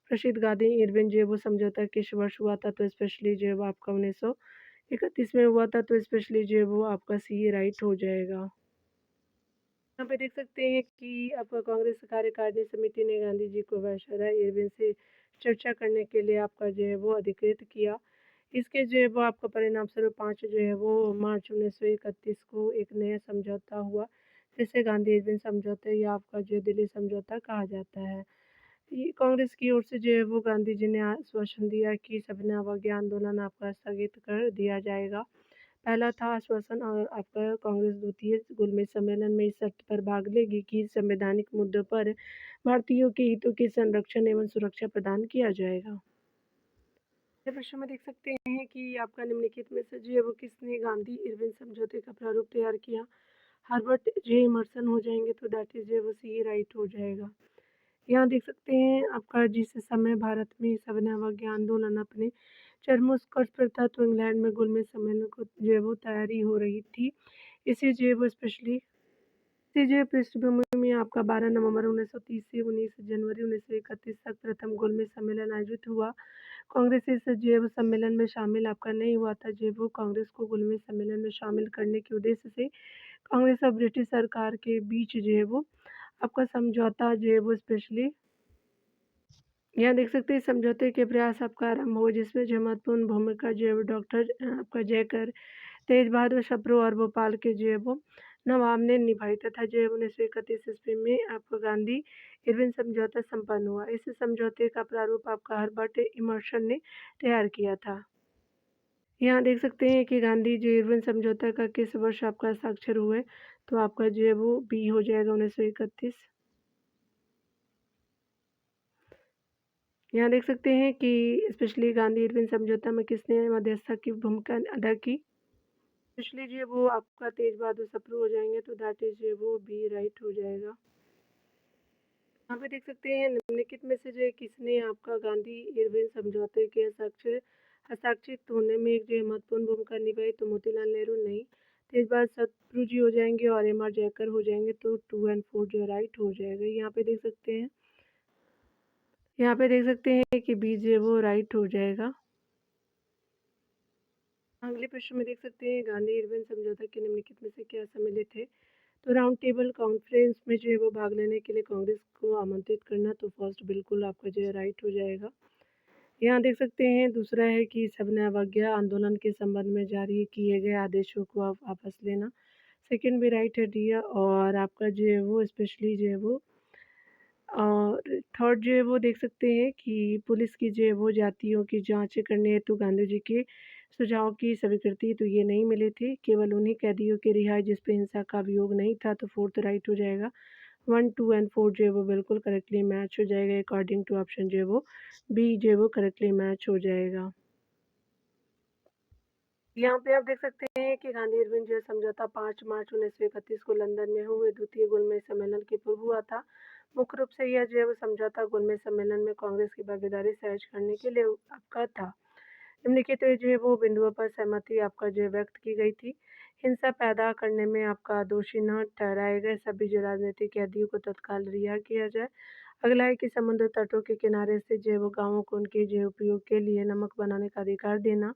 प्रसिद्ध गांधी इरविन जो है वो समझौता किस वर्ष हुआ था तो स्पेशली जो है वो आपका 1931 में हुआ था तो स्पेशली जो है वो आपका सी राइट हो जाएगा। यहाँ पे देख सकते हैं कि आपका कांग्रेस कार्यकारिणी समिति ने गांधी जी को वायसराय इरविन से चर्चा करने के लिए आपका जो है वो अधिकृत किया। इसके जो है वो आपका परिणाम स्वरूप 5 जो है वो मार्च 1931 को एक नया समझौता हुआ जिसे गांधी इरविन समझौता या आपका जो दिल्ली समझौता कहा जाता है। ये कांग्रेस की ओर से जो है वो गांधी जी ने आश्वासन दिया कि सविनय अवज्ञा आंदोलन आपका स्थगित कर दिया जाएगा। पहला था आश्वासन और आपका कांग्रेस द्वितीय गोलमेज सम्मेलन में इस शर्त पर भाग लेगी कि संवैधानिक मुद्दों पर भारतीयों के हितों के संरक्षण एवं सुरक्षा प्रदान किया जाएगा। अगले प्रश्न में देख सकते हैं कि आपका निम्नलिखित में से जो है वो किसने गांधी इरविन समझौते का प्रारूप तैयार किया? हार्बर्ट जे इमर्सन हो जाएंगे तो दैट इज जो है वो सी राइट हो जाएगा। यहाँ देख सकते हैं आपका जिस समय भारत में सविनय अवज्ञा आंदोलन अपने चरमोत्कर्ष पर था तो इंग्लैंड में गोलमेज सम्मेलन को जो है वो तैयारी हो रही थी। इसे जो है वो स्पेशली इसी जो है पृष्ठभूमि में आपका 12 नवंबर 1930 से 19 जनवरी 1931 तक प्रथम गोलमेज सम्मेलन आयोजित हुआ। कांग्रेस इस जो है वो सम्मेलन में शामिल आपका नहीं हुआ था। जो है वो कांग्रेस को गोलमेज सम्मेलन में शामिल करने के उद्देश्य से कांग्रेस और ब्रिटिश सरकार के बीच जो है वो आपका समझौता जो है वो स्पेशली यहाँ देख सकते हैं समझौते के प्रयास आपका आरंभ हुआ जिसमें जो महत्वपूर्ण भूमिका जो है वो डॉक्टर आपका जयकर तेज बहादुर छपरू और भोपाल के जो है वो नवाब ने निभाई तथा जो है 1931 ईस्वी में आपका गांधी इरविन समझौता संपन्न हुआ। इस समझौते का प्रारूप आपका हर्बर्ट इमर्सन ने तैयार किया था। यहाँ देख सकते हैं कि गांधी जी इरविन समझौता का किस वर्ष आपका हस्ताक्षर हुए तो आपका जो है वो बी हो जाएगा 1931। यहाँ देख सकते हैं कि स्पेशली गांधी इरविन समझौता में किसने मध्यस्थता की भूमिका अदा की? स्पेशली जो है वो आपका तेज बहादुर सप्रू हो जाएंगे तो दैट इज जो है वो बी राइट हो जाएगा। यहाँ पे देख सकते हैं निम्नलिखित में से जो है किसने आपका गांधी इरविन समझौते के हस्ताक्षरित होने में एक जो है महत्वपूर्ण भूमिका निभाई तो मोतीलाल नेहरू नहीं। तेज बहादुर सप्रू जी हो जाएंगे और एम आर जयकर हो जाएंगे तो 2 एंड 4 जो है राइट हो जाएगा। यहाँ पे देख सकते हैं कि बी जो है वो राइट हो जाएगा। अगले प्रश्न में देख सकते हैं गांधी इरविन समझौता के निम्नलिखित में से क्या सम्मिलित है? तो राउंड टेबल कॉन्फ्रेंस में जो है वो भाग लेने के लिए कांग्रेस को आमंत्रित करना तो फर्स्ट बिल्कुल आपका जो है राइट हो जाएगा। यहाँ देख सकते हैं दूसरा है कि सविनय अवज्ञा आंदोलन के संबंध में जारी किए गए आदेशों को आप वापस लेना। सेकंड भी राइट है डी और आपका जो है वो स्पेशली जो है वो और थर्ड जो है वो देख सकते हैं कि पुलिस की जो है वो जातियों की जांच करने हेतु गांधी जी के सुझाव की स्वीकृति तो ये नहीं मिली थी। केवल उन्हीं कैदियों की रिहाई जिस पे हिंसा का अभियोग नहीं था तो फोर्थ राइट हो जाएगा। 1, 2 एंड 4 जो है वो बिल्कुल करेक्टली मैच हो जाएगा अकॉर्डिंग टू ऑप्शन जो है वो बी जो है वो करेक्टली मैच हो जाएगा। यहाँ पे आप देख सकते हैं कि गांधी इरविन जो है समझौता 5 मार्च 1931 को लंदन में हुए द्वितीय गोलमेज सम्मेलन के पूर्व हुआ था। मुख्य रूप से यह जो है वो समझौता गोलमेज सम्मेलन में कांग्रेस की भागीदारी सहज करने के लिए आपका था। निम्नलिखित जो है वो बिंदुओं पर सहमति आपका जो है व्यक्त की गई थी। हिंसा पैदा करने में आपका दोषी न ठहराए गए सभी जो राजनीतिक कैदियों को तत्काल रिहा किया जाए। अगला है कि समुद्र तटों के किनारे से जो है वो गाँवों को उनके जो है उपयोग के लिए नमक बनाने का अधिकार देना।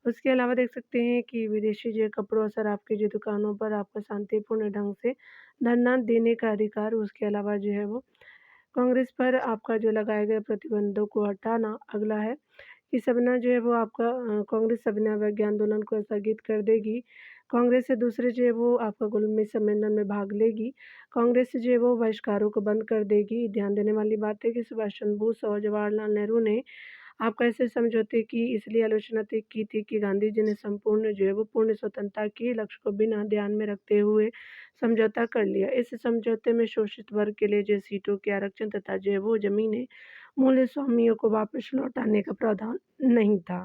उसके अलावा देख सकते हैं कि विदेशी जो कपड़ों और शराब की जो दुकानों पर आपको शांतिपूर्ण ढंग से धरना देने का अधिकार। उसके अलावा जो है वो कांग्रेस पर आपका जो लगाए गए प्रतिबंधों को हटाना। अगला है कि सबना जो है वो आपका कांग्रेस सविनय अवज्ञा आंदोलन को स्थगित कर देगी। कांग्रेस से दूसरे जो है वो आपका गोलमेज सम्मेलन में भाग लेगी। कांग्रेस जो है वो बहिष्कारों को बंद कर देगी। ध्यान देने वाली बात है कि सुभाष चंद्र बोस और जवाहरलाल नेहरू ने आपका ऐसे समझौते की इसलिए आलोचना की थी कि गांधी जी ने संपूर्ण जो है वो पूर्ण स्वतंत्रता के लक्ष्य को बिना ध्यान में रखते हुए समझौता कर लिया। इस समझौते में शोषित वर्ग के लिए जो सीटों के आरक्षण तथा जो है वो जमीनें मूल स्वामियों को वापस लौटाने का प्रावधान नहीं था।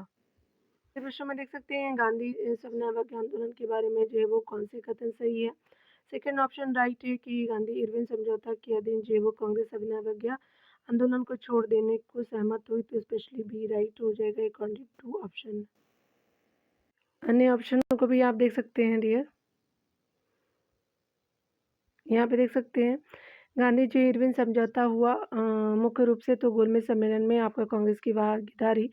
इस प्रश्न में देख सकते हैं गांधी सविनय अवज्ञा आंदोलन के बारे में जो है वो कौन से कथन सही है? सेकंड ऑप्शन राइट है कि गांधी इरविन समझौता के अधीन जो है वो कांग्रेस सविनय अवज्ञा आंदोलन को छोड़ देने को सहमत हुई तो स्पेशली बी राइट हो जाएगा अकॉर्डिंग टू ऑप्शन। अन्य ऑप्शनों को भी आप देख सकते हैं डियर। यहाँ पे देख सकते हैं गांधी जी इरविन समझौता हुआ मुख्य रूप से तो गोलमेज सम्मेलन में आपका कांग्रेस की भागीदारी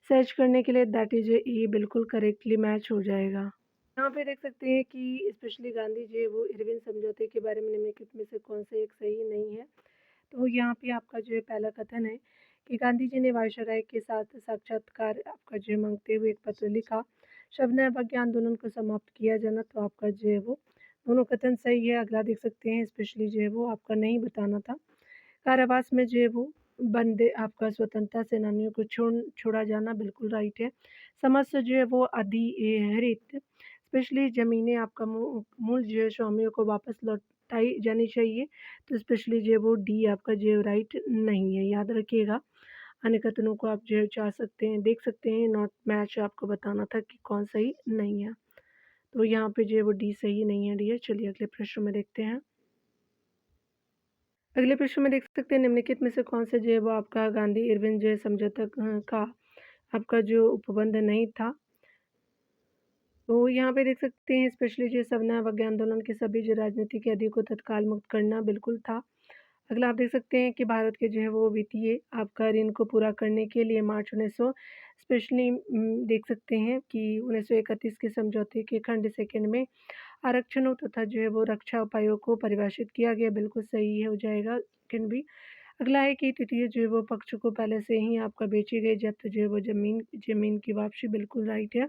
सहज करने के लिए दैट इज ये बिल्कुल करेक्टली मैच हो जाएगा। यहाँ पे देख सकते हैं कि स्पेशली गांधी जी वो इरविन समझौते के बारे में निम्नलिखित में से कौन से एक सही नहीं है। तो यहाँ पे आपका जो है पहला कथन है कि गांधी जी ने वायसराय के साथ साक्षात्कार आपका जो है मांगते हुए एक पत्र लिखा सविनय अवज्ञा आंदोलन को समाप्त किया जाना तो आपका जो है वो दोनों कथन सही है। अगला देख सकते हैं स्पेशली जो है वो आपका नहीं बताना था। कारावास में जो है वो बंदे आपका स्वतंत्रता सेनानियों को छोड़ा जाना बिल्कुल राइट है। समाज से जो है वो अधिहरित स्पेशली ज़मीनें आपका मूल जो है स्वामियों को वापस लौटाई जानी चाहिए। तो स्पेशली जो है वो डी आपका जो है राइट नहीं है, याद रखिएगा। अन्य कथनों को आप जो है चाह सकते हैं, देख सकते हैं, नॉट मैच आपको बताना था कि कौन सही नहीं है। तो यहाँ पे जो है वो डी सही नहीं है डियर। चलिए अगले प्रश्न में देखते हैं। अगले प्रश्न में देख सकते हैं निम्नलिखित में से कौन सा जो है वो आपका गांधी इरविन जो है समझौता का आपका जो उपबंध नहीं था। तो यहाँ पे देख सकते हैं स्पेशली जो सवर्ण अवज्ञा आंदोलन के सभी जो राजनीतिक कैदियों को तत्काल मुक्त करना बिल्कुल था। अगला आप देख सकते हैं कि भारत के जो है वो वित्तीय आपका ऋण को पूरा करने के लिए मार्च 1900 स्पेशली देख सकते हैं कि 1931 के समझौते के खंड सेकंड में आरक्षणों तथा जो है वो रक्षा उपायों को परिभाषित किया गया, बिल्कुल सही है हो जाएगा सेकंड भी। अगला है कि तृतीय जो है वो पक्ष को पहले से ही आपका बेची गई जब्त जो है वो ज़मीन की वापसी बिल्कुल राइट है।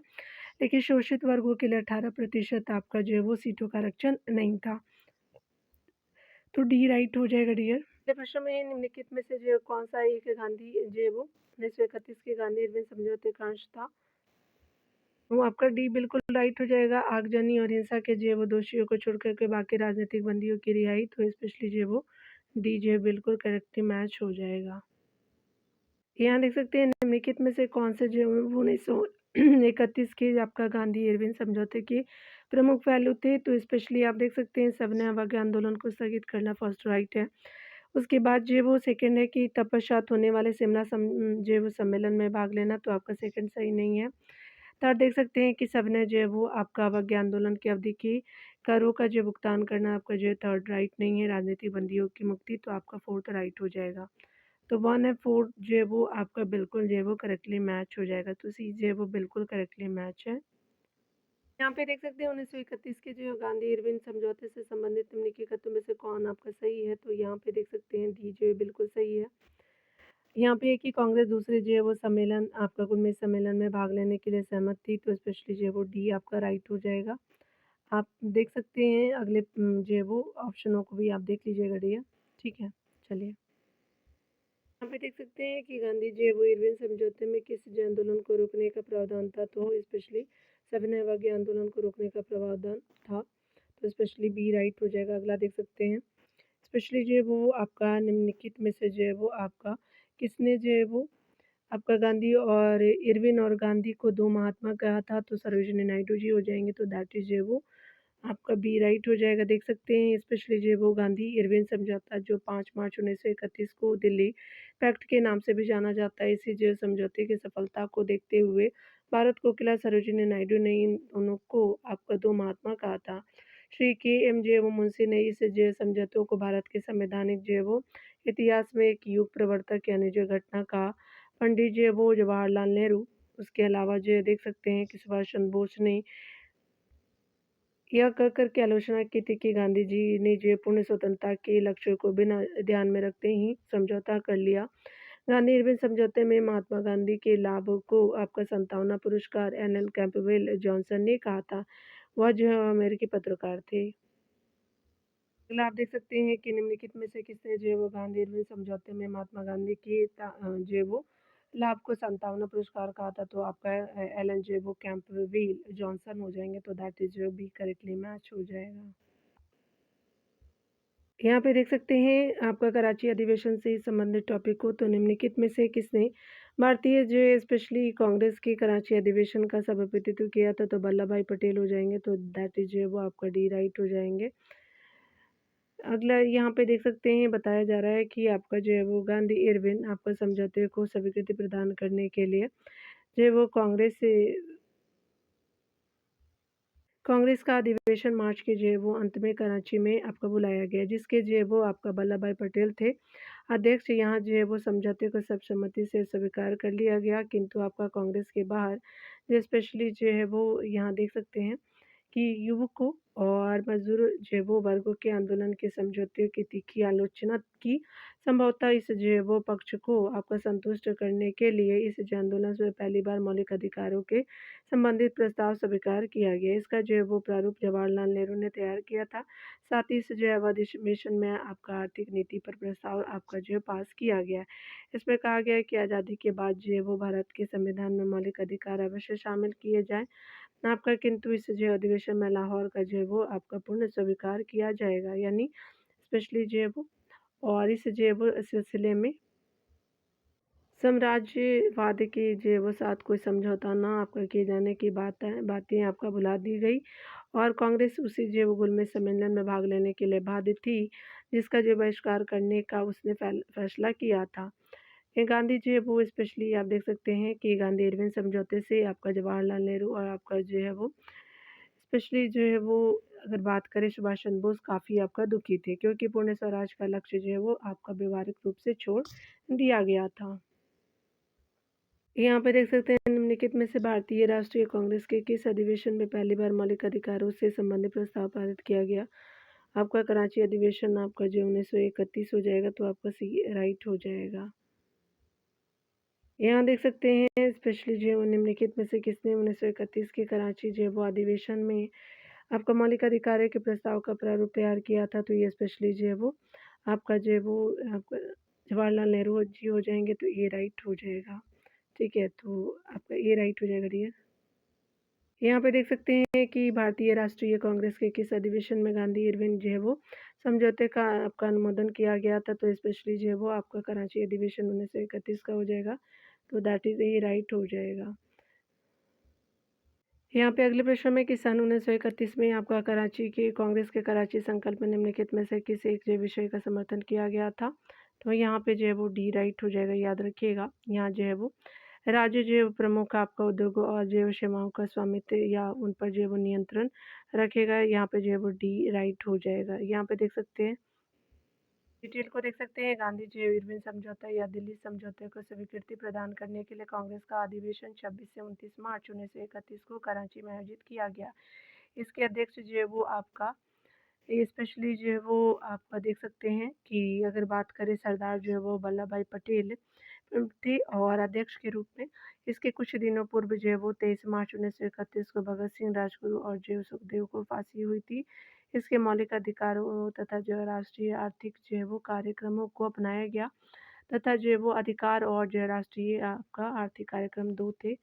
लेकिन शोषित वर्गों के लिए 18% आपका जो है वो सीटों का आरक्षण नहीं था। तो डी राइट हो जाएगा डियर। अगले प्रश्न में निम्नलिखित में से जो है कौन सा एक गांधी जो है वो 1931 के गांधी इरविन समझौते का अंश था। वो आपका डी बिल्कुल राइट हो जाएगा। आगजनी और हिंसा के जो है वो दोषियों को छोड़ करके बाकी राजनीतिक बंदियों की रिहाई, तो स्पेशली जो है वो डी जो है बिल्कुल करेक्टली मैच हो जाएगा। यहाँ देख सकते हैं निम्नलिखित में से कौन से जो है वो 1931 के आपका गांधी इरविन समझौते के प्रमुख पहलू थे। तो स्पेशली आप देख सकते हैं सविनय अवज्ञा आंदोलन को स्थगित करना फर्स्ट राइट है। उसके बाद जो है वो सेकंड है कि तपश्चात होने वाले शिमला जो है वो सम्मेलन में भाग लेना, तो आपका सेकंड सही नहीं है। थर्ड देख सकते हैं कि सविनय जो है वो आपका अवज्ञा आंदोलन की अवधि की करों का जो भुगतान करना आपका जो है थर्ड राइट नहीं है। राजनीतिक बंदियों की मुक्ति, तो आपका फोर्थ राइट हो जाएगा। तो 1 है 4 जो है वो आपका बिल्कुल जो है वो करेक्टली मैच हो जाएगा। तो सी जो है वो बिल्कुल करेक्टली मैच है। यहाँ पे देख सकते हैं 1931 के जो गांधी इरविन समझौते से संबंधित निम्नलिखित कथनों में से कौन आपका सही है। तो यहाँ पे देख सकते हैं डी जो है बिल्कुल सही है। यहाँ पे है कि कांग्रेस दूसरे जो है वो सम्मेलन आपका गुरमेज सम्मेलन में भाग लेने के लिए सहमत थी, तो स्पेशली जो है वो डी आपका राइट हो जाएगा। आप देख सकते हैं अगले जो है वो ऑप्शनों को भी आप देख लीजिएगा डियर। ठीक है, चलिए यहाँ पे देख सकते हैं कि गांधी जी वो इरविन समझौते में किस जन आंदोलन को रोकने का प्रावधान था। तो स्पेशली सविनय अवज्ञा आंदोलन को रोकने का प्रावधान था, तो स्पेशली बी राइट हो जाएगा। अगला देख सकते हैं स्पेशली जो है वो आपका निम्नलिखित में से जो है वो आपका किसने जो है वो आपका गांधी और इरविन और गांधी को दो महात्मा कहा था। तो सरोजिनी नायडू जी हो जाएंगे, तो दैट इज जो है वो आपका बी राइट हो जाएगा। देख सकते हैं स्पेशली जो है वो गांधी इरविन समझौता जो 5 मार्च 1931 को दिल्ली पैक्ट के नाम से भी जाना जाता है। इसी जो समझौते की सफलता को देखते हुए भारत को किला सरोजिनी नायडू ने इन दोनों को आपका दो महात्मा कहा था। श्री के एम जे वो मुंशी ने इस जो समझौतों को भारत के संवैधानिक जो है वो इतिहास में एक युग प्रवर्तक यानी जो घटना का पंडित जो है वो जवाहरलाल नेहरू, उसके अलावा जो देख सकते हैं कि सुभाष चंद्र बोस ने यह कहकर के आलोचना की थी कि गांधी जी ने जो पूर्ण स्वतंत्रता के लक्ष्य को बिना ध्यान में रखते ही समझौता कर लिया। गांधी इरविन समझौते में महात्मा गांधी के लाभ को आपका संतावना पुरस्कार एल कैंपबेल जॉनसन ने कहा था। वह जो है अमेरिकी पत्रकार थे। अगला आप देख सकते हैं कि निम्नलिखित में से किसने जो है वो गांधी इरविन समझौते में महात्मा गांधी की जो है वो लाभ को संतावना पुरस्कार कहा था। तो आपका एलन जो है वो कैंपबेल जॉनसन हो जाएंगे, तो दैट इज जो बी करेक्टली मैच हो जाएगा। यहाँ पे देख सकते हैं आपका कराची अधिवेशन से संबंधित टॉपिक को, तो निम्नलिखित में से किसने भारतीय जो है स्पेशली कांग्रेस के कराची अधिवेशन का सभापतित्व किया था। तो वल्लभ भाई पटेल हो जाएंगे, तो दैट इज जो है वो आपका डी राइट हो जाएंगे। अगला यहाँ पे देख सकते हैं बताया जा रहा है कि आपका जो है वो गांधी इरविन आपका समझौते को स्वीकृति प्रदान करने के लिए जो है वो कांग्रेस का अधिवेशन मार्च के जो है वो अंत में कराची में आपका बुलाया गया, जिसके जो है वो आपका वल्लभ भाई पटेल थे अध्यक्ष। यहाँ जो है वो समझौते को सर्वसम्मति से स्वीकार कर लिया गया, किंतु आपका कांग्रेस के बाहर जो स्पेशली जो है वो यहाँ देख सकते हैं कि युवक को और मज़दूर जो है वो वर्गों के आंदोलन के समझौते की तीखी आलोचना की। संभवतः इस जो है वो पक्ष को आपका संतुष्ट करने के लिए इस जो आंदोलन से पहली बार मौलिक अधिकारों के संबंधित प्रस्ताव स्वीकार किया गया। इसका जो है वो प्रारूप जवाहरलाल नेहरू ने तैयार किया था। साथ ही इस जो है अधिवेशन में आपका आर्थिक नीति पर प्रस्ताव आपका जो है पास किया गया। इसमें कहा गया है कि आज़ादी के बाद जो है वो भारत के संविधान में मौलिक अधिकार अवश्य शामिल किए जाएँ। आपका किंतु इस जो अधिवेशन में लाहौर का जो है वो आपका पूर्ण स्वीकार किया जाएगा, यानी स्पेशली जो है वो और इस जो है वो सिलसिले में साम्राज्यवाद के जो है वो साथ कोई समझौता ना आपका किए जाने की बातें आपका भुला दी गई और कांग्रेस उसी जो है वो गोलमेज सम्मेलन में भाग लेने के लिए बाध्य थी, जिसका जो बहिष्कार करने का उसने फैसला किया था। ये गांधी जी है वो स्पेशली आप देख सकते हैं कि गांधी इरविन समझौते से आपका जवाहरलाल नेहरू और आपका जो है वो स्पेशली जो है वो अगर बात करें सुभाष चंद्र बोस काफ़ी आपका दुखी थे क्योंकि पूर्ण स्वराज का लक्ष्य जो है वो आपका व्यवहारिक रूप से छोड़ दिया गया था। यहाँ पे देख सकते हैं निम्नलिखित में से भारतीय राष्ट्रीय कांग्रेस के किस अधिवेशन में पहली बार मौलिक अधिकारों से संबंधित प्रस्ताव पारित किया गया? आपका कराची अधिवेशन आपका जो 1931 हो जाएगा तो आपका सी राइट हो जाएगा। यहाँ देख सकते हैं स्पेशली जो है निम्नलिखित में से किसने 1931 के कराची जो है वो अधिवेशन में आपका मौलिक अधिकारों के प्रस्ताव का प्रारूप तैयार किया था, तो ये स्पेशली जो है वो आपका जो है वो आपका जवाहरलाल नेहरू जी हो जाएँगे, तो ये राइट हो जाएगा। ठीक है, तो आपका ये राइट हो जाएगा डियर। यहाँ पे देख सकते हैं कि भारतीय राष्ट्रीय कांग्रेस के किस अधिवेशन में गांधी इरविन जो है वो समझौते का आपका अनुमोदन किया गया था, तो स्पेशली जो है वो आपका कराची अधिवेशन 1931 का हो जाएगा, तो दैट इज़ ये राइट हो जाएगा। यहाँ पे अगले प्रश्न में कि सन 1931 में आपका कराची के कांग्रेस के कराची संकल्प में निम्नलिखित में से किस एक जो विषय का समर्थन किया गया था? तो यहाँ पे जो है वो डी राइट हो जाएगा, याद रखिएगा। यहाँ जो है वो राज्य जो है वो प्रमुख आपका उद्योगों और जो सेवाओं का स्वामित्व या उन पर जो है वो नियंत्रण रखेगा। यहाँ पे जो है वो डी राइट हो जाएगा। यहाँ पे देख सकते हैं डिटेल को देख सकते हैं गांधी जी इरविन समझौता या दिल्ली समझौते को स्वीकृति प्रदान करने के लिए कांग्रेस का अधिवेशन 26 से 29 मार्च 1931 को कराची में आयोजित किया गया। इसके अध्यक्ष जो है वो आपका स्पेशली जो है वो आप देख सकते हैं कि अगर बात करें सरदार जो है वो वल्लभ भाई पटेल थे और अध्यक्ष के रूप में इसके कुछ दिनों पूर्व जो है वो 23 मार्च 1931 को भगत सिंह राजगुरु और जो सुखदेव को फांसी हुई थी। इसके मौलिक अधिकारों तथा जो राष्ट्रीय आर्थिक जो है वो कार्यक्रमों को अपनाया गया तथा जो है वो अधिकार और जो राष्ट्रीय आपका आर्थिक कार्यक्रम 2 थे।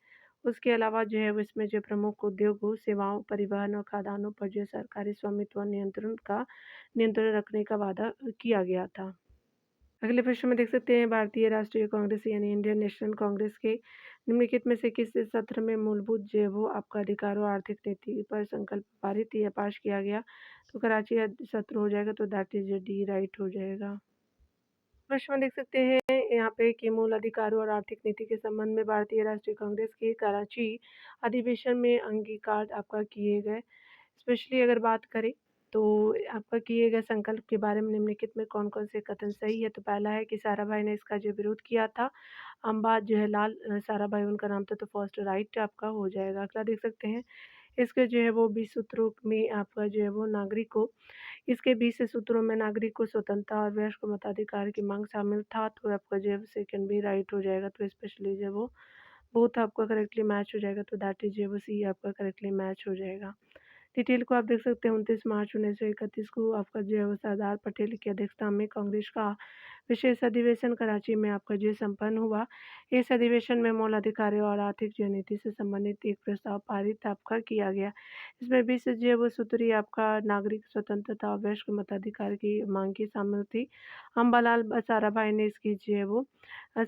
उसके अलावा जो है वो इसमें जो प्रमुख उद्योगों, सेवाओं, परिवहन और खदानों पर जो सरकारी स्वामित्व और नियंत्रण रखने का वादा किया गया था। अगले प्रश्न में देख सकते हैं भारतीय राष्ट्रीय कांग्रेस यानी इंडियन नेशनल कांग्रेस के निम्नलिखित में से किस सत्र में मूलभूत जो है वो आपका अधिकार और आर्थिक नीति पर संकल्प पारित या पास किया गया? तो कराची सत्र हो जाएगा, तो दैट इज डी राइट हो जाएगा। प्रश्न में देख सकते हैं यहाँ पे कि मूल अधिकारों और आर्थिक नीति के संबंध में भारतीय राष्ट्रीय कांग्रेस के कराची अधिवेशन में अंगीकार आपका किए गए। स्पेशली अगर बात करें तो आपका किए गए संकल्प के बारे में निम्नलिखित में कौन-कौन से कथन सही है? तो पहला है कि साराभाई ने इसका जो विरोध किया था। अम्बा जो है लाल साराभाई उनका नाम था, तो फर्स्ट राइट आपका हो जाएगा। अगला देख सकते हैं इसके जो है वो 20 सूत्रों में आपका जो है वो नागरिक को इसके 20 सूत्रों में नागरिक को स्वतंत्रता और वयस्क मताधिकार की मांग शामिल था, तो आपका जो है सेकंड भी राइट हो जाएगा। तो स्पेशली जो है वो बोथ आपका करेक्टली मैच हो जाएगा, तो दैट इज जो है वो सी आपका करेक्टली मैच हो जाएगा। डिटेल को आप देख सकते हैं 29 मार्च 1931 को आपका जो है वो सरदार पटेल की अध्यक्षता में कांग्रेस का विशेष अधिवेशन कराची में आपका जो संपन्न हुआ। इस अधिवेशन में मूल अधिकारों और आर्थिक जो नीति से संबंधित एक प्रस्ताव पारित आपका किया गया। इसमें 20 जो है वो सूत्री आपका नागरिक स्वतंत्रता और वयस्क मताधिकार की मांग की शामिल थी। अम्बालाल साराभाई ने इसकी जो है वो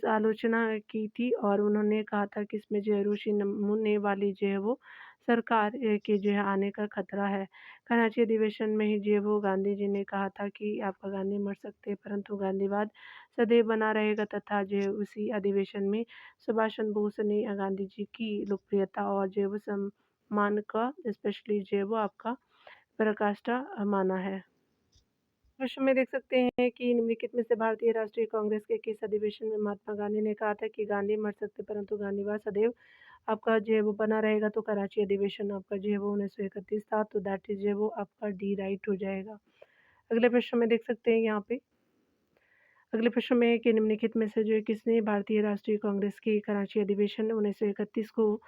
आलोचना की थी और उन्होंने कहा था कि इसमें जो है रूसी नमूने वाली जो है वो सरकार के जो है आने का खतरा है। कराची अधिवेशन में ही जो है वो गांधी जी ने कहा था कि आपका गांधी मर सकते हैं परंतु गांधीवाद सदैव बना रहेगा तथा जो है उसी अधिवेशन में सुभाष चंद्र बोस ने गांधी जी की लोकप्रियता और जो है वो सम्मान का स्पेशली जो है वो आपका पराकाष्ठा माना है। प्रश्न में देख सकते हैं कि निम्नलिखित में से भारतीय राष्ट्रीय कांग्रेस के किस अधिवेशन में महात्मा गांधी ने कहा था कि गांधी मर सकते परंतु गांधीवाद सदैव आपका जो है वो बना रहेगा। तो कराची अधिवेशन आपका जो है वो 1931 था, तो दैट इज जो है वो आपका डी राइट हो जाएगा। अगले प्रश्न में देख सकते हैं यहाँ पे, अगले प्रश्न में है कि निम्नलिखित में से जो है किसने भारतीय राष्ट्रीय कांग्रेस की कराची अधिवेशन 1931 को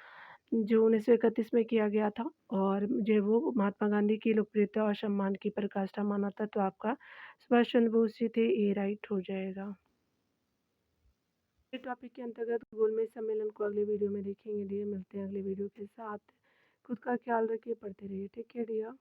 जो 1931 में किया गया था और जो है वो महात्मा गांधी की लोकप्रियता और सम्मान की पराकाष्ठा माना था। तो आपका सुभाष चंद्र बोस जी थे, ए राइट हो जाएगा। इस टॉपिक के अंतर्गत गोलमेज सम्मेलन को अगले वीडियो में देखेंगे। डियर, मिलते हैं अगले वीडियो के साथ। खुद का ख्याल रखिए, पढ़ते रहिए। Take care dear.